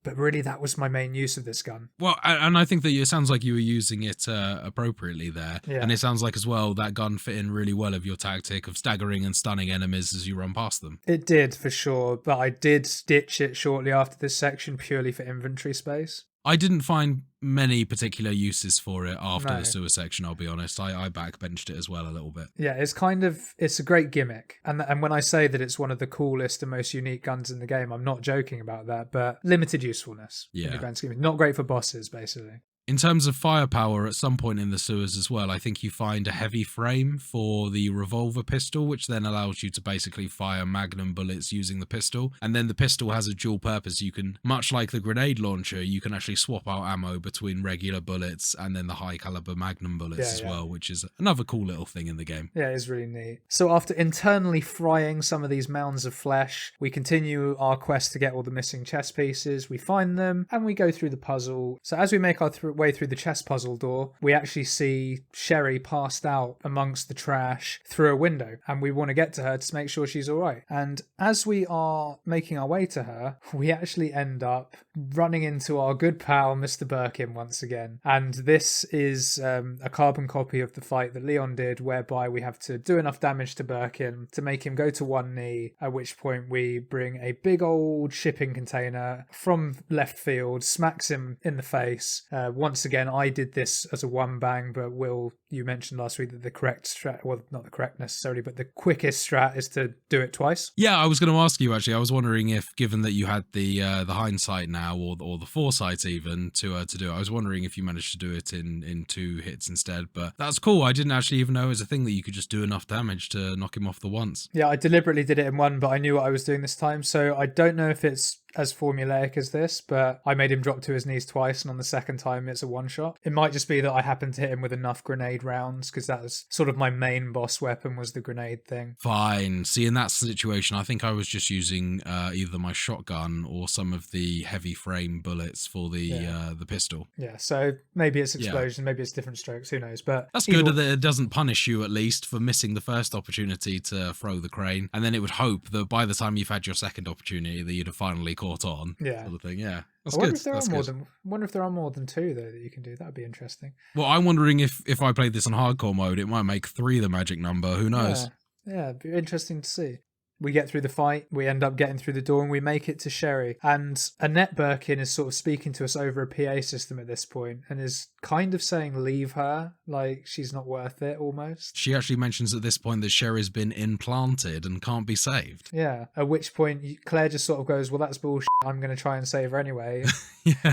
Speaker 2: But really, that was my main use of this gun.
Speaker 1: Well, and I think that it sounds like you were using it appropriately there.
Speaker 2: Yeah.
Speaker 1: And it sounds like as well that gun fit in really well of your tactic of staggering and stunning enemies as you run past them.
Speaker 2: It did, for sure. But I did ditch it shortly after this section purely for inventory space.
Speaker 1: I didn't find many particular uses for it after
Speaker 2: No.
Speaker 1: the sewer section, I'll be honest. I backbenched it as well a little bit.
Speaker 2: Yeah, it's a great gimmick. And when I say that it's one of the coolest and most unique guns in the game, I'm not joking about that, but limited usefulness. In the grand scheme. Not great for bosses, basically.
Speaker 1: In terms of firepower, at some point in the sewers as well, I think you find a heavy frame for the revolver pistol, which then allows you to basically fire magnum bullets using the pistol. And then the pistol has a dual purpose. You can, much like the grenade launcher, you can actually swap out ammo between regular bullets and then the high caliber magnum bullets well, which is another cool little thing in the game.
Speaker 2: Yeah, it's really neat. So after internally frying some of these mounds of flesh, we continue our quest to get all the missing chess pieces. We find them and we go through the puzzle. So as we make our way through the chess puzzle door, we actually see Sherry passed out amongst the trash through a window, and we want to get to her to make sure she's all right. And as we are making our way to her, we actually end up running into our good pal Mr. Birkin once again. And this is a carbon copy of the fight that Leon did, whereby we have to do enough damage to Birkin to make him go to one knee, at which point we bring a big old shipping container from left field, smacks him in the face. Once again, I did this as a one bang, but Will, you mentioned last week that the correct strat, well, not the correct necessarily, but the quickest strat is to do it twice.
Speaker 1: Yeah, I was going to ask you actually. I was wondering if, given that you had the hindsight now, or the foresight even to do it, I was wondering if you managed to do it in 2 hits instead. But that's cool. I didn't actually even know it was a thing that you could just do enough damage to knock him off the once.
Speaker 2: Yeah, I deliberately did it in one, but I knew what I was doing this time, so I don't know if it's as formulaic as this, but I made him drop to his knees twice, and on the second time it's a one shot. It might just be that I happened to hit him with enough grenade rounds, because that was sort of my main boss weapon, was the grenade thing.
Speaker 1: Fine. See, in that situation, I think I was just using either my shotgun or some of the heavy frame bullets for the pistol.
Speaker 2: Yeah, so maybe it's explosion, maybe it's different strokes, who knows. But
Speaker 1: that's good that it doesn't punish you, at least, for missing the first opportunity to throw the crane, and then it would hope that by the time you've had your second opportunity that you'd have finally caught on.
Speaker 2: Yeah.
Speaker 1: Sort of thing. Yeah. That's
Speaker 2: I wonder
Speaker 1: good.
Speaker 2: if there are more than. Wonder if there are more than 2 though that you can do. That'd be interesting.
Speaker 1: Well, I'm wondering if I played this on hardcore mode, it might make 3 the magic number. Who knows?
Speaker 2: Yeah, it'd be interesting to see. We get through the fight, we end up getting through the door, and we make it to Sherry. And Annette Birkin is sort of speaking to us over a PA system at this point, and is kind of saying leave her, like she's not worth it almost.
Speaker 1: She actually mentions at this point that Sherry's been implanted and can't be saved.
Speaker 2: Yeah, at which point Claire just sort of goes, well, that's bullshit, I'm going to try and save her anyway.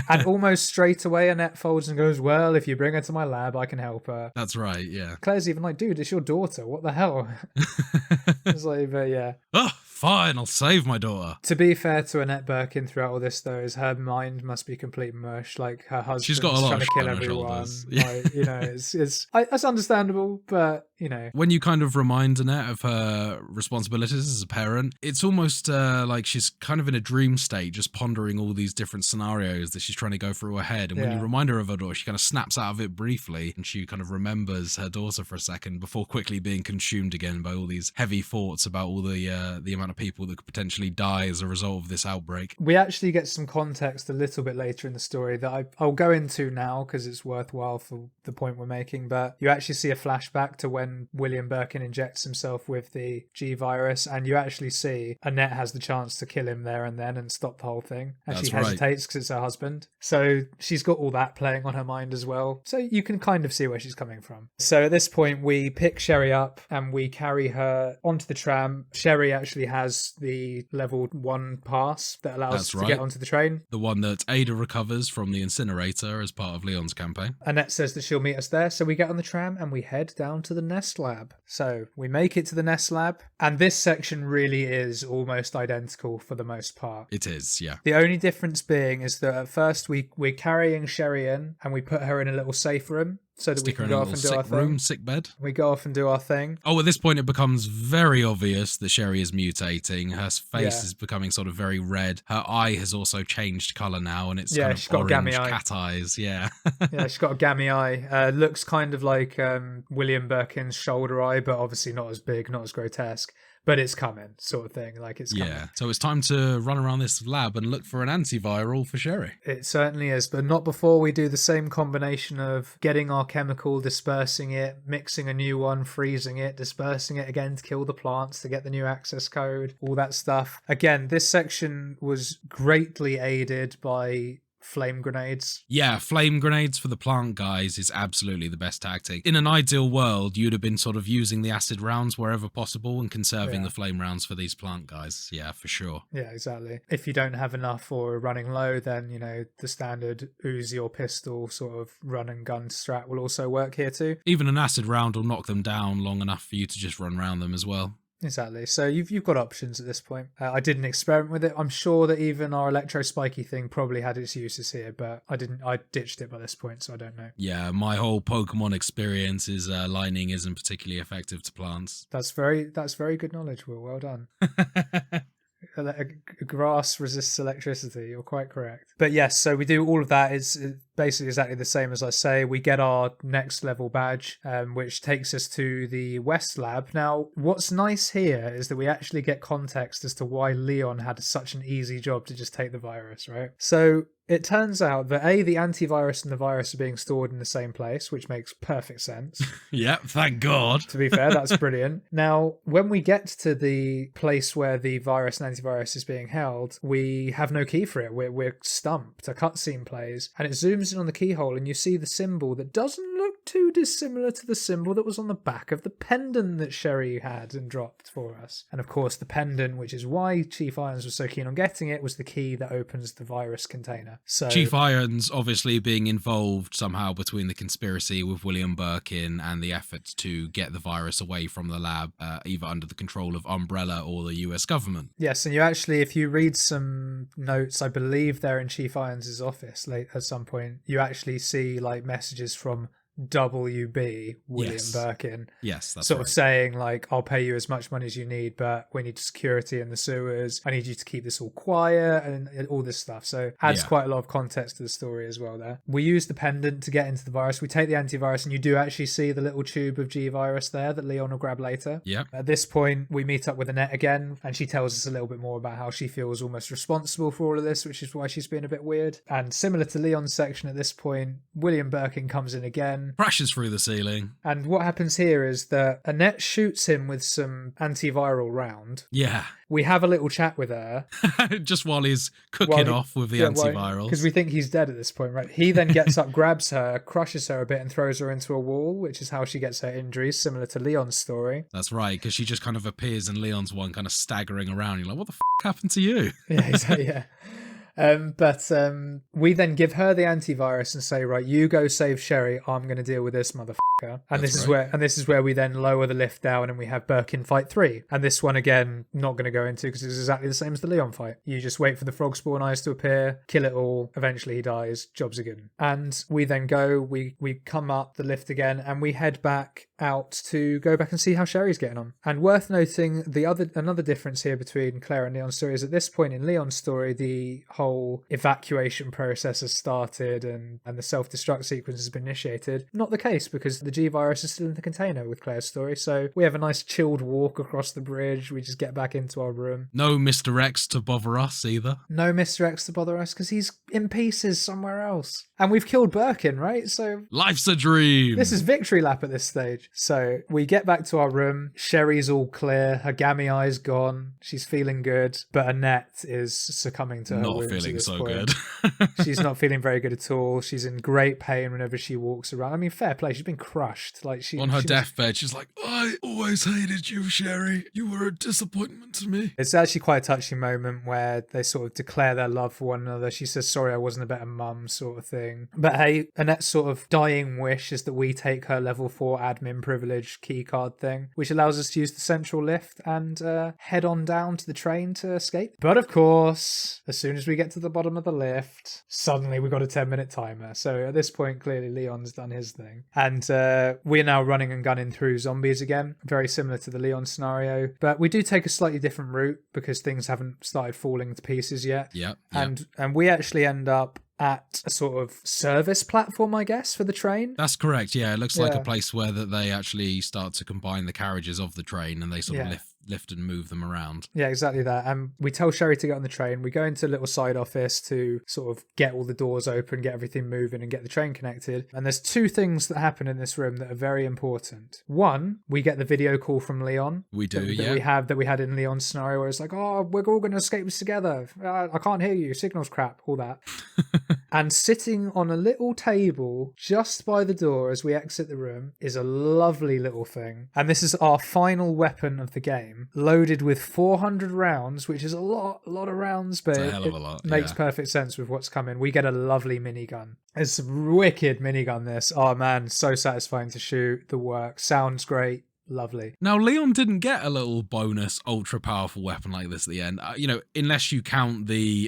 Speaker 2: And almost straight away Annette folds and goes, well, if you bring her to my lab, I can help her.
Speaker 1: That's right, yeah.
Speaker 2: Claire's even like, dude, it's your daughter, what the hell? It's like, but yeah.
Speaker 1: Oh, fine, I'll save my daughter.
Speaker 2: To be fair to Annette Birkin throughout all this, though, is her mind must be complete mush. Like, her husband's
Speaker 1: She's got a lot
Speaker 2: trying
Speaker 1: of
Speaker 2: to kill
Speaker 1: shit on her
Speaker 2: everyone.
Speaker 1: shoulders.
Speaker 2: Like, you know, it's understandable, but, you know.
Speaker 1: When you kind of remind Annette of her responsibilities as a parent, it's almost like she's kind of in a dream state, just pondering all these different scenarios that she's trying to go through her head. And when you remind her of her daughter, she kind of snaps out of it briefly, and she kind of remembers her daughter for a second before quickly being consumed again by all these heavy thoughts about all the amount of people that could potentially die as a result of this outbreak.
Speaker 2: We actually get some context a little bit later in the story that I'll go into now because it's worthwhile for the point we're making, but you actually see a flashback to when when William Birkin injects himself with the G virus, and you actually see Annette has the chance to kill him there and then and stop the whole thing. And
Speaker 1: That's
Speaker 2: she
Speaker 1: right.
Speaker 2: hesitates because it's her husband. So she's got all that playing on her mind as well. So you can kind of see where she's coming from. So at this point, we pick Sherry up and we carry her onto the tram. Sherry actually has the level 1 pass that allows us to get onto the train.
Speaker 1: The one that Ada recovers from the incinerator as part of Leon's campaign.
Speaker 2: Annette says that she'll meet us there, so we get on the tram and we head down to the Nest Lab. So we make it to the Nest Lab, and this section really is almost identical for the most part.
Speaker 1: It is, yeah.
Speaker 2: The only difference being is that at first we're carrying Sherry in and we put her in a little safe room so that we can go off and do our thing.
Speaker 1: Sick bed.
Speaker 2: We go off and do our thing.
Speaker 1: Oh, at this point it becomes very obvious that Sherry is mutating. Her face is becoming sort of very red. Her eye has also changed colour now, and it's kind of
Speaker 2: she's got
Speaker 1: orange
Speaker 2: a gammy
Speaker 1: cat eyes. Yeah.
Speaker 2: Yeah, she's got a gammy eye. Looks kind of like William Birkin's shoulder eye, but obviously not as big, not as grotesque. But it's coming, sort of thing. Like, it's coming.
Speaker 1: Yeah. So it's time to run around this lab and look for an antiviral for Sherry.
Speaker 2: It certainly is, but not before we do the same combination of getting our chemical, dispersing it, mixing a new one, freezing it, dispersing it again to kill the plants, to get the new access code, all that stuff. Again, this section was greatly aided by flame grenades.
Speaker 1: Yeah, flame grenades for the plant guys is absolutely the best tactic. In an ideal world, you'd have been sort of using the acid rounds wherever possible and conserving the flame rounds for these plant guys. Yeah, for sure.
Speaker 2: Yeah, exactly. If you don't have enough or are running low, then, you know, the standard Uzi or pistol sort of run and gun strat will also work here too.
Speaker 1: Even an acid round will knock them down long enough for you to just run around them as well.
Speaker 2: Exactly. So you've got options at this point. I didn't experiment with it. I'm sure that even our electro spiky thing probably had its uses here, but I ditched it by this point, so I don't know.
Speaker 1: Yeah, my whole Pokemon experience is lightning isn't particularly effective to plants.
Speaker 2: That's very good knowledge, Will. Well done. Grass resists electricity. You're quite correct. But yes, so we do all of that. It's basically exactly the same as I say. We get our next level badge, which takes us to the West Lab. Now, what's nice here is that we actually get context as to why Leon had such an easy job to just take the virus, right? So it turns out that the antivirus and the virus are being stored in the same place, which makes perfect sense.
Speaker 1: Yep, thank God.
Speaker 2: To be fair, that's brilliant. Now, when we get to the place where the virus and antivirus is being held, we have no key for it. We're stumped. A cutscene plays, and it zooms in on the keyhole, and you see the symbol that doesn't look too dissimilar to the symbol that was on the back of the pendant that Sherry had and dropped for us. And of course, the pendant, which is why Chief Irons was so keen on getting it, was the key that opens the virus container. So
Speaker 1: Chief Irons obviously being involved somehow between the conspiracy with William Birkin and the efforts to get the virus away from the lab, either under the control of Umbrella or the US government.
Speaker 2: Yes, and you actually, if you read some notes, I believe they're in Chief Irons' office late at some point, you actually see like messages from WB, William Birkin.
Speaker 1: Yes, that's
Speaker 2: sort
Speaker 1: right.
Speaker 2: of saying like, I'll pay you as much money as you need, but we need security in the sewers. I need you to keep this all quiet and all this stuff. So adds quite a lot of context to the story as well there. We use the pendant to get into the virus. We take the antivirus and you do actually see the little tube of G virus there that Leon will grab later.
Speaker 1: Yeah.
Speaker 2: At this point, we meet up with Annette again and she tells us a little bit more about how she feels almost responsible for all of this, which is why she's been a bit weird. And similar to Leon's section at this point, William Birkin comes in again.
Speaker 1: Crashes through the ceiling.
Speaker 2: And what happens here is that Annette shoots him with some antiviral round.
Speaker 1: Yeah.
Speaker 2: We have a little chat with her.
Speaker 1: Just while he's cooking off with the antivirals.
Speaker 2: Because we think he's dead at this point, right? He then gets up, grabs her, crushes her a bit and throws her into a wall, which is how she gets her injuries, similar to Leon's story.
Speaker 1: That's right, because she just kind of appears in Leon's one, kind of staggering around. You're like, what the happened to you?
Speaker 2: Yeah, exactly, yeah. But we then give her the antivirus and say, right, you go save Sherry. I'm going to deal with this motherfucker. And this is where we then lower the lift down and we have Birkin fight 3. And this one again, not going to go into because it's exactly the same as the Leon fight. You just wait for the frog spawn eyes to appear, kill it all. Eventually he dies. Jobs are good. And we then go, we come up the lift again and we head back out to go back and see how Sherry's getting on. And worth noting, another difference here between Claire and Leon's story is at this point in Leon's story, the whole whole evacuation process has started and the self-destruct sequence has been initiated. Not the case, because the G-Virus is still in the container with Claire's story, so we have a nice chilled walk across the bridge. We just get back into our room.
Speaker 1: No Mr. X to bother us either.
Speaker 2: No Mr. X to bother us, because he's in pieces somewhere else. And we've killed Birkin, right? So
Speaker 1: life's a dream.
Speaker 2: this is victory lap at this stage. So we get back to our room. Sherry's all clear. Her gammy eye's gone. She's feeling good. But Annette is succumbing to her
Speaker 1: Not
Speaker 2: wounds at
Speaker 1: feeling
Speaker 2: this
Speaker 1: so
Speaker 2: point.
Speaker 1: good.
Speaker 2: She's not feeling very good at all. She's in great pain whenever she walks around. I mean, fair play. She's been crushed. Like
Speaker 1: On her
Speaker 2: she-
Speaker 1: deathbed, she's like, I always hated you, Sherry. You were a disappointment to me.
Speaker 2: It's actually quite a touching moment where they sort of declare their love for one another. She says, sorry, I wasn't a better mum, sort of thing. But hey, Annette's sort of dying wish is that we take her level 4 admin privilege keycard thing, which allows us to use the central lift and head on down to the train to escape. But of course, as soon as we get to the bottom of the lift, suddenly we've got a 10-minute timer. So at this point, clearly Leon's done his thing. And we're now running and gunning through zombies again, very similar to the Leon scenario. But we do take a slightly different route because things haven't started falling to pieces yet.
Speaker 1: Yeah.
Speaker 2: And we actually end up at a sort of service platform, I guess, for the train.
Speaker 1: That's correct. Yeah, it looks like
Speaker 2: Yeah.
Speaker 1: a place where that they actually start to combine the carriages of the train and they sort of
Speaker 2: Yeah.
Speaker 1: lift and move them around.
Speaker 2: Yeah, exactly that. And we tell Sherry to get on the train. We go into a little side office to sort of get all the doors open, get everything moving and get the train connected. And there's two things that happen in this room that are very important. One, we get the video call from Leon.
Speaker 1: We do,
Speaker 2: that
Speaker 1: yeah.
Speaker 2: we had in Leon's scenario where it's like, oh, we're all going to escape this together. I can't hear you. Signal's crap. All that. And sitting on a little table just by the door as we exit the room is a lovely little thing. And this is our final weapon of the game, loaded with 400 rounds, which is a lot of rounds, but
Speaker 1: It's a hell of a lot,
Speaker 2: makes
Speaker 1: yeah.
Speaker 2: perfect sense with what's coming. We get a lovely minigun. It's a wicked minigun, this. Oh man, so satisfying to shoot. The work sounds great. Lovely.
Speaker 1: Now, Leon didn't get a little bonus ultra powerful weapon like this at the end, unless you count the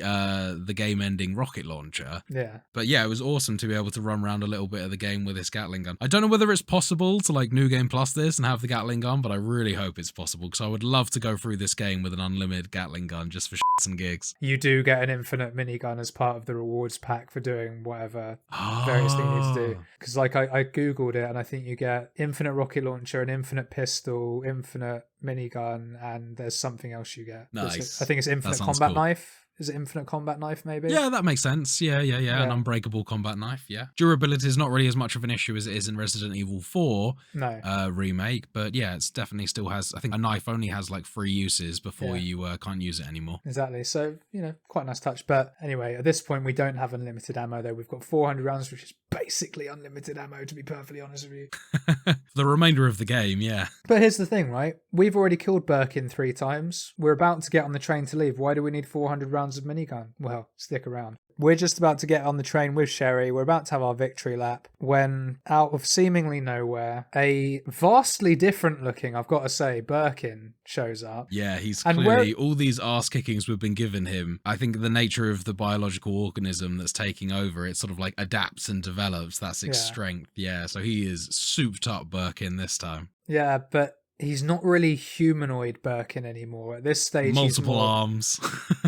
Speaker 1: game-ending rocket launcher.
Speaker 2: Yeah.
Speaker 1: But yeah, it was awesome to be able to run around a little bit of the game with this Gatling gun. I don't know whether it's possible to like New Game Plus this and have the Gatling gun, but I really hope it's possible because I would love to go through this game with an unlimited Gatling gun just for shits and gigs.
Speaker 2: You do get an infinite minigun as part of the rewards pack for doing whatever various thing you need to do. Because like I googled it and I think you get infinite rocket launcher, an infinite pistol, infinite minigun, and there's something else you get.
Speaker 1: Nice.
Speaker 2: I think it's infinite
Speaker 1: That sounds
Speaker 2: combat
Speaker 1: cool.
Speaker 2: knife. Is it infinite combat knife maybe?
Speaker 1: Yeah, that makes sense. Yeah. An unbreakable combat knife, yeah. Durability is not really as much of an issue as it is in Resident Evil 4
Speaker 2: No.
Speaker 1: remake, but yeah, it's definitely still has, I think a knife only has like 3 uses before you can't use it anymore.
Speaker 2: Exactly. So, quite a nice touch. But anyway, at this point, we don't have unlimited ammo, though. We've got 400 rounds, which is basically unlimited ammo, to be perfectly honest with you.
Speaker 1: For the remainder of the game, yeah.
Speaker 2: But here's the thing, right? We've already killed Birkin 3 times. We're about to get on the train to leave. Why do we need 400 rounds of minigun? Well, stick around. We're just about to get on the train with Sherry. We're about to have our victory lap when, out of seemingly nowhere, a vastly different looking, I've got to say, Birkin shows up.
Speaker 1: Yeah, he's
Speaker 2: And
Speaker 1: clearly, all these arse kickings we've been giving him, I think the nature of the biological organism that's taking over, it sort of like adapts and develops. That's its strength. Yeah, so he is souped up Birkin this time.
Speaker 2: Yeah, but he's not really humanoid Birkin anymore. At this stage,
Speaker 1: Multiple arms.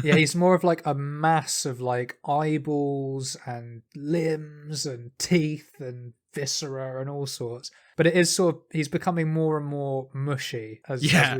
Speaker 2: Yeah, he's more of like a mass of like eyeballs and limbs and teeth and viscera and all sorts. But it is sort of, he's becoming more and more mushy.
Speaker 1: Yeah.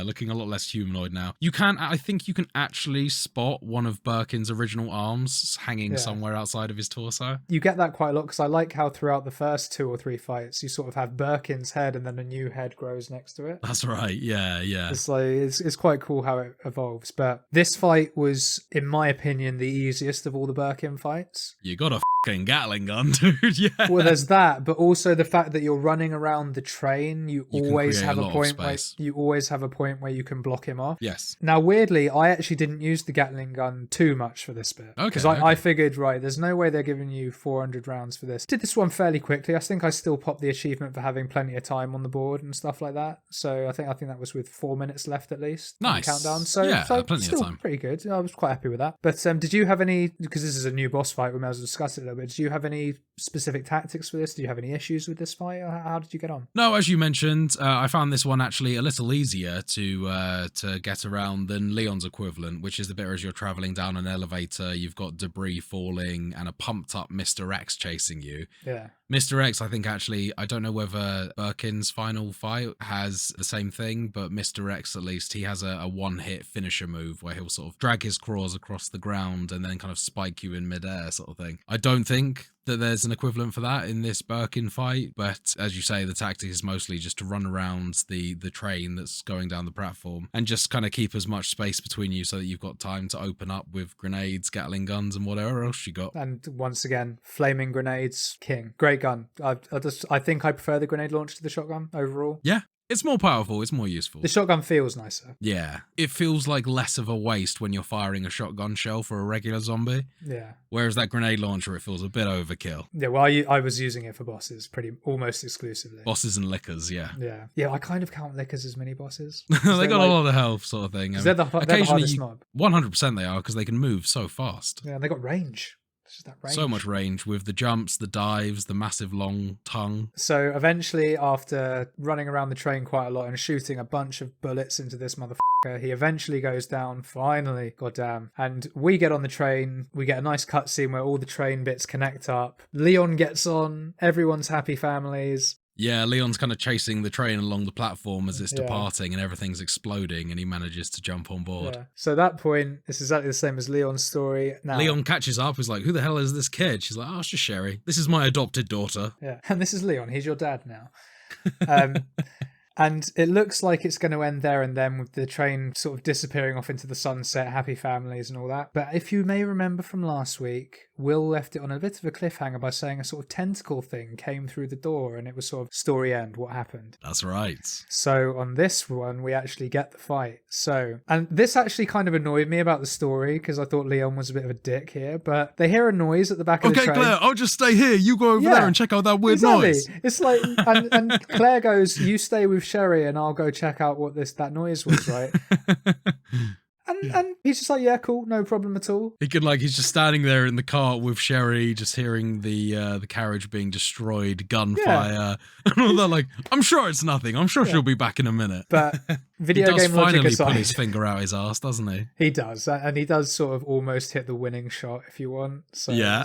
Speaker 1: Looking a lot less humanoid now. I think you can actually spot one of Birkin's original arms hanging somewhere outside of his torso.
Speaker 2: You get that quite a lot because I like how throughout the first 2 or 3 fights, you sort of have Birkin's head and then a new head grows next to it.
Speaker 1: That's right. Yeah.
Speaker 2: It's like, it's quite cool how it evolves. But this fight was, in my opinion, the easiest of all the Birkin fights.
Speaker 1: You got a fucking Gatling gun, dude. Yeah.
Speaker 2: Well, there's that, but also the fact that you're running around the train, you always have a point where you can block him off.
Speaker 1: Yes.
Speaker 2: Now, weirdly, I actually didn't use the Gatling gun too much for this bit. Because I figured, right, there's no way they're giving you 400 rounds for this. Did this one fairly quickly. I think I still popped the achievement for having plenty of time on the board and stuff like that. So I think that was with 4 minutes left at least.
Speaker 1: Nice.
Speaker 2: On the countdown. So,
Speaker 1: yeah, plenty
Speaker 2: still
Speaker 1: of time.
Speaker 2: Pretty good. I was quite happy with that. But did you have any, because this is a new boss fight, we may as well discuss it a little bit. Did you have any specific tactics for this? Do you have any issues with this fight? Or how did you get on?
Speaker 1: No, as you mentioned, I found this one actually a little easier to get around than Leon's equivalent, which is the bit as you're traveling down an elevator, you've got debris falling and a pumped up Mr. X chasing you.
Speaker 2: Yeah.
Speaker 1: Mr. X, I think actually, I don't know whether Birkin's final fight has the same thing, but Mr. X, at least, he has a one-hit finisher move where he'll sort of drag his claws across the ground and then kind of spike you in midair sort of thing. I don't think that there's an equivalent for that in this Birkin fight, but as you say, the tactic is mostly just to run around the train that's going down the platform and just kind of keep as much space between you so that you've got time to open up with grenades, Gatling guns, and whatever else you got.
Speaker 2: And once again, flaming grenades, king. Great gun. I think I prefer the grenade launcher to the shotgun overall.
Speaker 1: Yeah. It's more powerful, it's more useful.
Speaker 2: The shotgun feels nicer.
Speaker 1: Yeah. It feels like less of a waste when you're firing a shotgun shell for a regular zombie.
Speaker 2: Yeah.
Speaker 1: Whereas that grenade launcher, it feels a bit overkill.
Speaker 2: Yeah, well, I was using it for bosses almost exclusively.
Speaker 1: Bosses and lickers, yeah.
Speaker 2: Yeah. Yeah, I kind of count lickers as mini bosses.
Speaker 1: They got a lot of health sort of thing.
Speaker 2: They're the hardest mob.
Speaker 1: 100% they are, because they can move so fast.
Speaker 2: Yeah, and they got range. That range.
Speaker 1: So much range with the jumps, the dives, the massive long tongue.
Speaker 2: So eventually, after running around the train quite a lot and shooting a bunch of bullets into this motherfucker, he eventually goes down, finally, goddamn. And we get on the train, we get a nice cutscene where all the train bits connect up. Leon gets on, everyone's happy families.
Speaker 1: Yeah, Leon's kind of chasing the train along the platform as it's departing and everything's exploding and he manages to jump on board.
Speaker 2: Yeah. So at that point, it's exactly the same as Leon's story. Now,
Speaker 1: Leon catches up, he's like, who the hell is this kid? She's like, oh, it's just Sherry. This is my adopted daughter.
Speaker 2: Yeah, and this is Leon. He's your dad now. And it looks like it's going to end there and then with the train sort of disappearing off into the sunset, happy families and all that. But if you may remember from last week, Will left it on a bit of a cliffhanger by saying a sort of tentacle thing came through the door and it was sort of story end, what happened.
Speaker 1: That's right.
Speaker 2: So on this one, we actually get the fight. So, and this actually kind of annoyed me about the story because I thought Leon was a bit of a dick here, but they hear a noise at the back of the train.
Speaker 1: Okay, Claire, I'll just stay here. You go over there and check out that weird noise.
Speaker 2: It's like, and Claire goes, you stay with Sherry and I'll go check out what that noise was, right? And he's just like, yeah, cool, no problem at all.
Speaker 1: He's just standing there in the car with Sherry, just hearing the carriage being destroyed, gunfire, and all that. Like, I'm sure it's nothing. I'm sure she'll be back in a minute.
Speaker 2: But video
Speaker 1: he does
Speaker 2: game logic
Speaker 1: finally
Speaker 2: aside,
Speaker 1: put his finger out his ass, doesn't he?
Speaker 2: He does, and he does sort of almost hit the winning shot if you want. So
Speaker 1: yeah.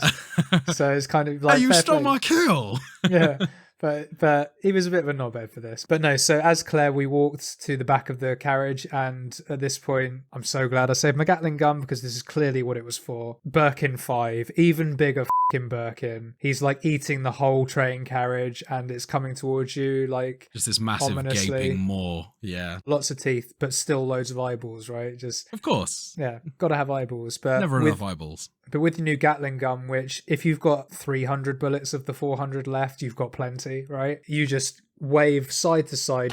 Speaker 2: So it's kind of like,
Speaker 1: hey, you stole my kill.
Speaker 2: Yeah. But he was a bit of a knobhead for this. But no, so as Claire, we walked to the back of the carriage, and at this point, I'm so glad I saved my Gatling gun because this is clearly what it was for. Birkin 5, even bigger f***ing Birkin. He's like eating the whole train carriage, and it's coming towards you like
Speaker 1: just this massive
Speaker 2: ominously.
Speaker 1: Gaping maw. Yeah.
Speaker 2: Lots of teeth, but still loads of eyeballs, right? Just
Speaker 1: of course.
Speaker 2: Yeah, gotta have eyeballs. But
Speaker 1: never enough eyeballs.
Speaker 2: But with the new Gatling gun, which if you've got 300 bullets of the 400 left, you've got plenty, right? You just wave side to side.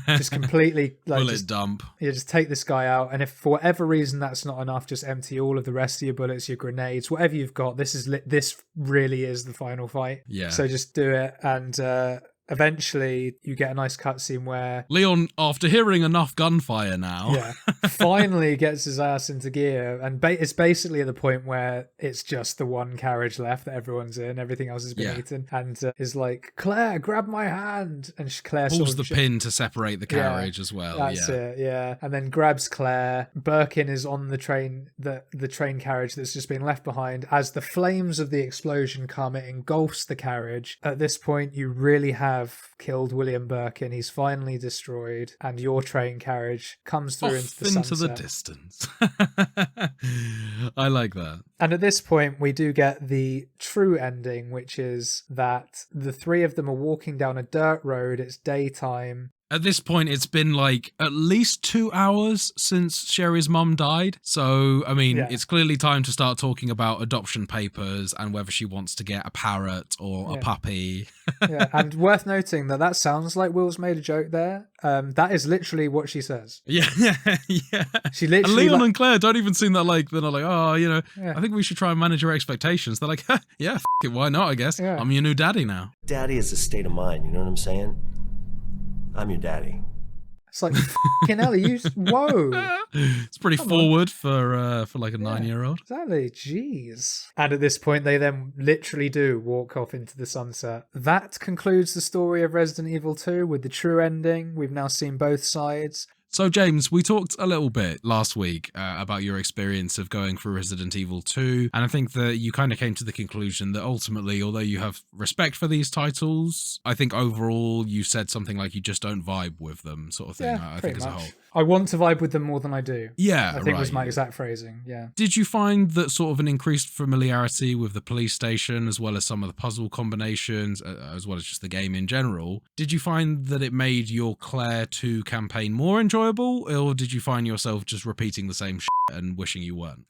Speaker 2: Just completely like
Speaker 1: bullet dump.
Speaker 2: Yeah, just take this guy out. And if for whatever reason that's not enough, just empty all of the rest of your bullets, your grenades, whatever you've got. This really is the final fight.
Speaker 1: Yeah.
Speaker 2: So just do it. And eventually you get a nice cutscene where
Speaker 1: Leon, after hearing enough gunfire now,
Speaker 2: finally gets his ass into gear, and it's basically at the point where it's just the one carriage left that everyone's in, everything else has been eaten, and is like, Claire, grab my hand, and Claire
Speaker 1: pulls the pin to separate the carriage as well.
Speaker 2: That's it, and then grabs Claire. Birkin is on the train, the train carriage that's just been left behind. As the flames of the explosion come, it engulfs the carriage. At this point, you really have killed William Birkin. He's finally destroyed, and your train carriage comes through into the
Speaker 1: distance. I like that.
Speaker 2: And at this point, we do get the true ending, which is that the three of them are walking down a dirt road. It's daytime.
Speaker 1: At this point, it's been like at least 2 hours since Sherry's mum died. So, I mean, it's clearly time to start talking about adoption papers and whether she wants to get a parrot or a puppy.
Speaker 2: And worth noting that sounds like Will's made a joke there. That is literally what she says.
Speaker 1: Yeah.
Speaker 2: She literally.
Speaker 1: And Leon and Claire don't even seem that like, they're not like, oh, I think we should try and manage your expectations. They're like, yeah, f it, why not, I guess.
Speaker 2: Yeah.
Speaker 1: I'm your new daddy now.
Speaker 11: Daddy is a state of mind, you know what I'm saying? I'm your daddy.
Speaker 2: It's like, fucking hell, whoa.
Speaker 1: It's pretty forward for like a 9-year-old.
Speaker 2: Exactly, jeez. And at this point, they then literally do walk off into the sunset. That concludes the story of Resident Evil 2 with the true ending. We've now seen both sides.
Speaker 1: So, James, we talked a little bit last week about your experience of going through Resident Evil 2, and I think that you kind of came to the conclusion that ultimately, although you have respect for these titles, I think overall you said something like you just don't vibe with them, sort of thing,
Speaker 2: Yeah,
Speaker 1: I think as a whole.
Speaker 2: I want to vibe with them more than I do.
Speaker 1: Yeah,
Speaker 2: I think was my exact phrasing, yeah.
Speaker 1: Did you find that sort of an increased familiarity with the police station, as well as some of the puzzle combinations, as well as just the game in general, did you find that it made your Claire 2 campaign more enjoyable, or did you find yourself just repeating the same shit and wishing you weren't?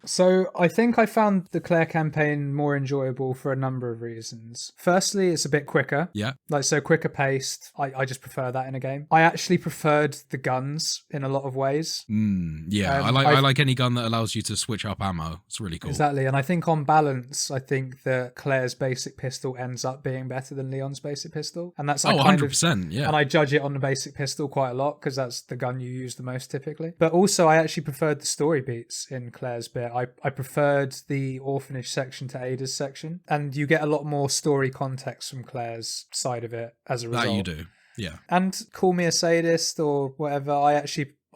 Speaker 2: So I think I found the Claire campaign more enjoyable for a number of reasons. Firstly, it's a bit quicker.
Speaker 1: Yeah.
Speaker 2: Like, so quicker paced. I just prefer that in a game. I actually preferred the guns in a lot of ways.
Speaker 1: Yeah, I like any gun that allows you to switch up ammo. It's really cool.
Speaker 2: Exactly, and I think on balance, I think that Claire's basic pistol ends up being better than Leon's basic pistol, and that's
Speaker 1: 100%, yeah.
Speaker 2: And I judge it on the basic pistol quite a lot because that's the gun you use the most typically. But also, I actually preferred the story beats in Claire's bit. I preferred the orphanage section to Ada's section, and you get a lot more story context from Claire's side of it as a result.
Speaker 1: That you do. Yeah.
Speaker 2: And call me a sadist or whatever,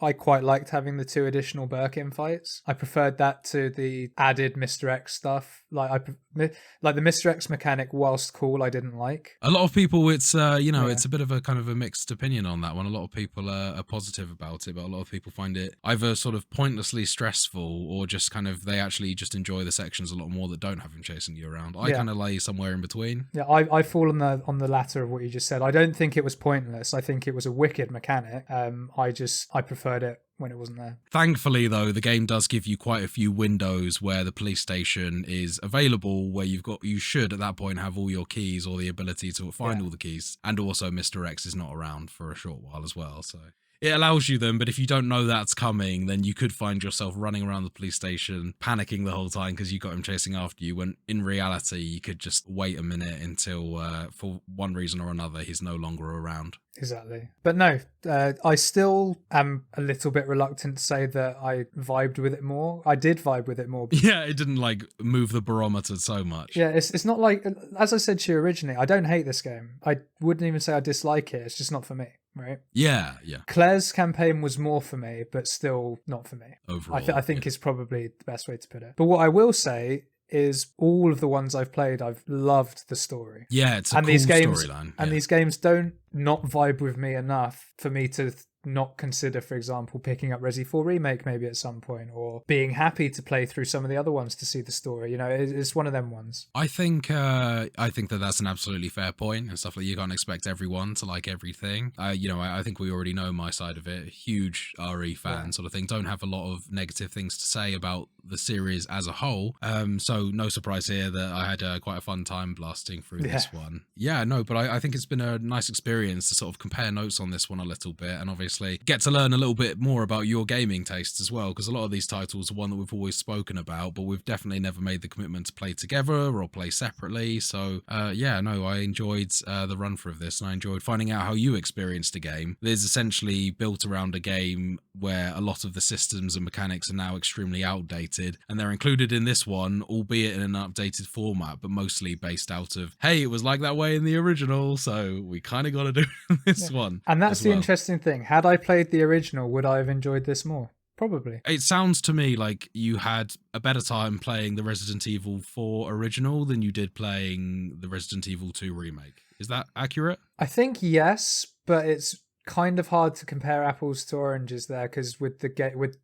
Speaker 2: I quite liked having the 2 additional Birkin fights. I preferred that to the added Mr. X stuff. Like the Mr. X mechanic, whilst cool, I didn't like.
Speaker 1: A lot of people, it's it's a bit of a kind of a mixed opinion on that one. A lot of people are positive about it, but a lot of people find it either sort of pointlessly stressful or just kind of they actually just enjoy the sections a lot more that don't have him chasing you around. I kind of lay somewhere in between.
Speaker 2: Yeah, I fall on the latter of what you just said. I don't think it was pointless. I think it was a wicked mechanic. I preferred it when it wasn't there.
Speaker 1: Thankfully, though, the game does give you quite a few windows where the police station is available, where you should at that point have all your keys or the ability to find all the keys, and also Mr. X is not around for a short while as well, so it allows you them. But if you don't know that's coming, then you could find yourself running around the police station panicking the whole time because you got him chasing after you, when in reality you could just wait a minute until for one reason or another he's no longer around.
Speaker 2: Exactly. But no, I still am a little bit reluctant to say that I vibed with it more. I did vibe with it more.
Speaker 1: Yeah, it didn't like move the barometer so much.
Speaker 2: Yeah, it's not like, as I said to you originally, I don't hate this game. I wouldn't even say I dislike it. It's just not for me, right?
Speaker 1: Yeah.
Speaker 2: Claire's campaign was more for me, but still not for me.
Speaker 1: Overall,
Speaker 2: I think is probably the best way to put it. But what I will say is all of the ones I've played, I've loved the story.
Speaker 1: Yeah, it's a cool storyline.
Speaker 2: And these games don't not vibe with me enough for me to not consider, for example, picking up Resi 4 Remake maybe at some point, or being happy to play through some of the other ones to see the story. You know, it's one of them ones.
Speaker 1: I think that that's an absolutely fair point and stuff. Like, you can't expect everyone to like everything. I think we already know my side of it. Huge RE fan sort of thing. Don't have a lot of negative things to say about the series as a whole. So no surprise here that I had quite a fun time blasting through this one. Yeah, no, but I think it's been a nice experience to sort of compare notes on this one a little bit, and obviously get to learn a little bit more about your gaming tastes as well, because a lot of these titles are one that we've always spoken about, but we've definitely never made the commitment to play together or play separately. So I enjoyed the run through of this, and I enjoyed finding out how you experienced a game that is essentially built around a game where a lot of the systems and mechanics are now extremely outdated, and they're included in this one, albeit in an updated format, but mostly based out of, hey, it was like that way in the original, so we kind of got to do it in this one.
Speaker 2: And that's the interesting thing. Had I played the original, would I have enjoyed this more? Probably.
Speaker 1: It sounds to me like you had a better time playing the Resident Evil 4 original than you did playing the Resident Evil 2 remake. Is that accurate?
Speaker 2: I think yes, but it's kind of hard to compare apples to oranges there, because with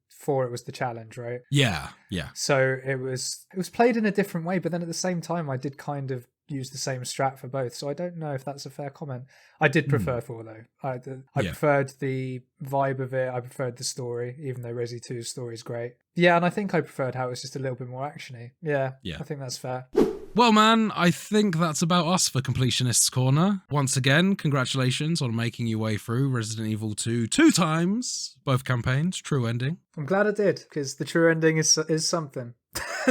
Speaker 2: 4 it was the challenge, right?
Speaker 1: Yeah.
Speaker 2: So it was played in a different way, but then at the same time I did kind of use the same strat for both, so I don't know if that's a fair comment. I did prefer 4 though. I preferred the vibe of it. I preferred the story, even though Resi 2's story is great. Yeah, and I think I preferred how it was just a little bit more actiony. Yeah, I think that's fair.
Speaker 1: Well, man, I think that's about us for Completionists Corner. Once again, congratulations on making your way through Resident Evil 2 2 times, both campaigns, true ending.
Speaker 2: I'm glad I did, because the true ending is something.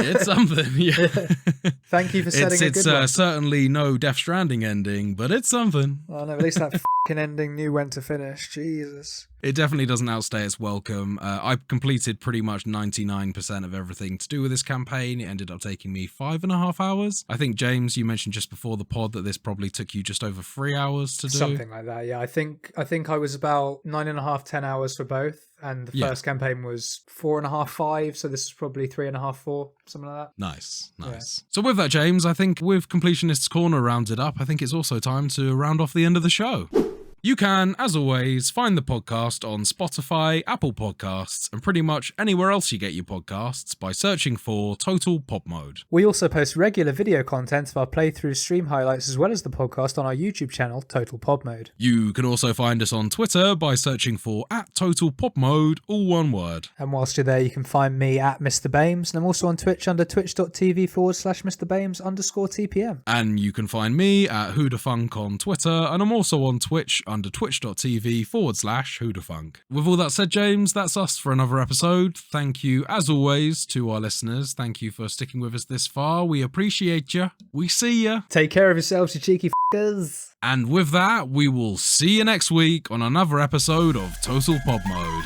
Speaker 1: It's something, yeah.
Speaker 2: Thank you for setting a good one.
Speaker 1: It's certainly no Death Stranding ending, but it's something.
Speaker 2: Oh no, at least that f***ing ending knew when to finish. Jesus.
Speaker 1: It definitely doesn't outstay its welcome. I've completed pretty much 99% of everything to do with this campaign. It ended up taking me 5.5 hours. I think, James, you mentioned just before the pod that this probably took you just over 3 hours to do.
Speaker 2: Something like that, yeah. I think I was about 9.5, 10 hours for both. And the first campaign was 4.5, 5. So this is probably 3.5, 4, something like that.
Speaker 1: Nice. Yeah. So with that, James, I think with Completionist's Corner rounded up, I think it's also time to round off the end of the show. You can, as always, find the podcast on Spotify, Apple Podcasts, and pretty much anywhere else you get your podcasts by searching for Total Pop Mode.
Speaker 2: We also post regular video content of our playthrough stream highlights as well as the podcast on our YouTube channel, Total Pop Mode.
Speaker 1: You can also find us on Twitter by searching for @TotalPopMode, all one word.
Speaker 2: And whilst you're there, you can find me at Mr. Bames, and I'm also on Twitch under twitch.tv/MrBames_TPM.
Speaker 1: And you can find me at whodahfunk on Twitter, and I'm also on Twitch under twitch.tv/whodahfunk. With all that said, James, that's us for another episode. Thank you, as always, to our listeners. Thank you for sticking with us this far. We appreciate you. We see you.
Speaker 2: Take care of yourselves, you cheeky f***ers.
Speaker 1: And with that, we will see you next week on another episode of Total Pop Mode.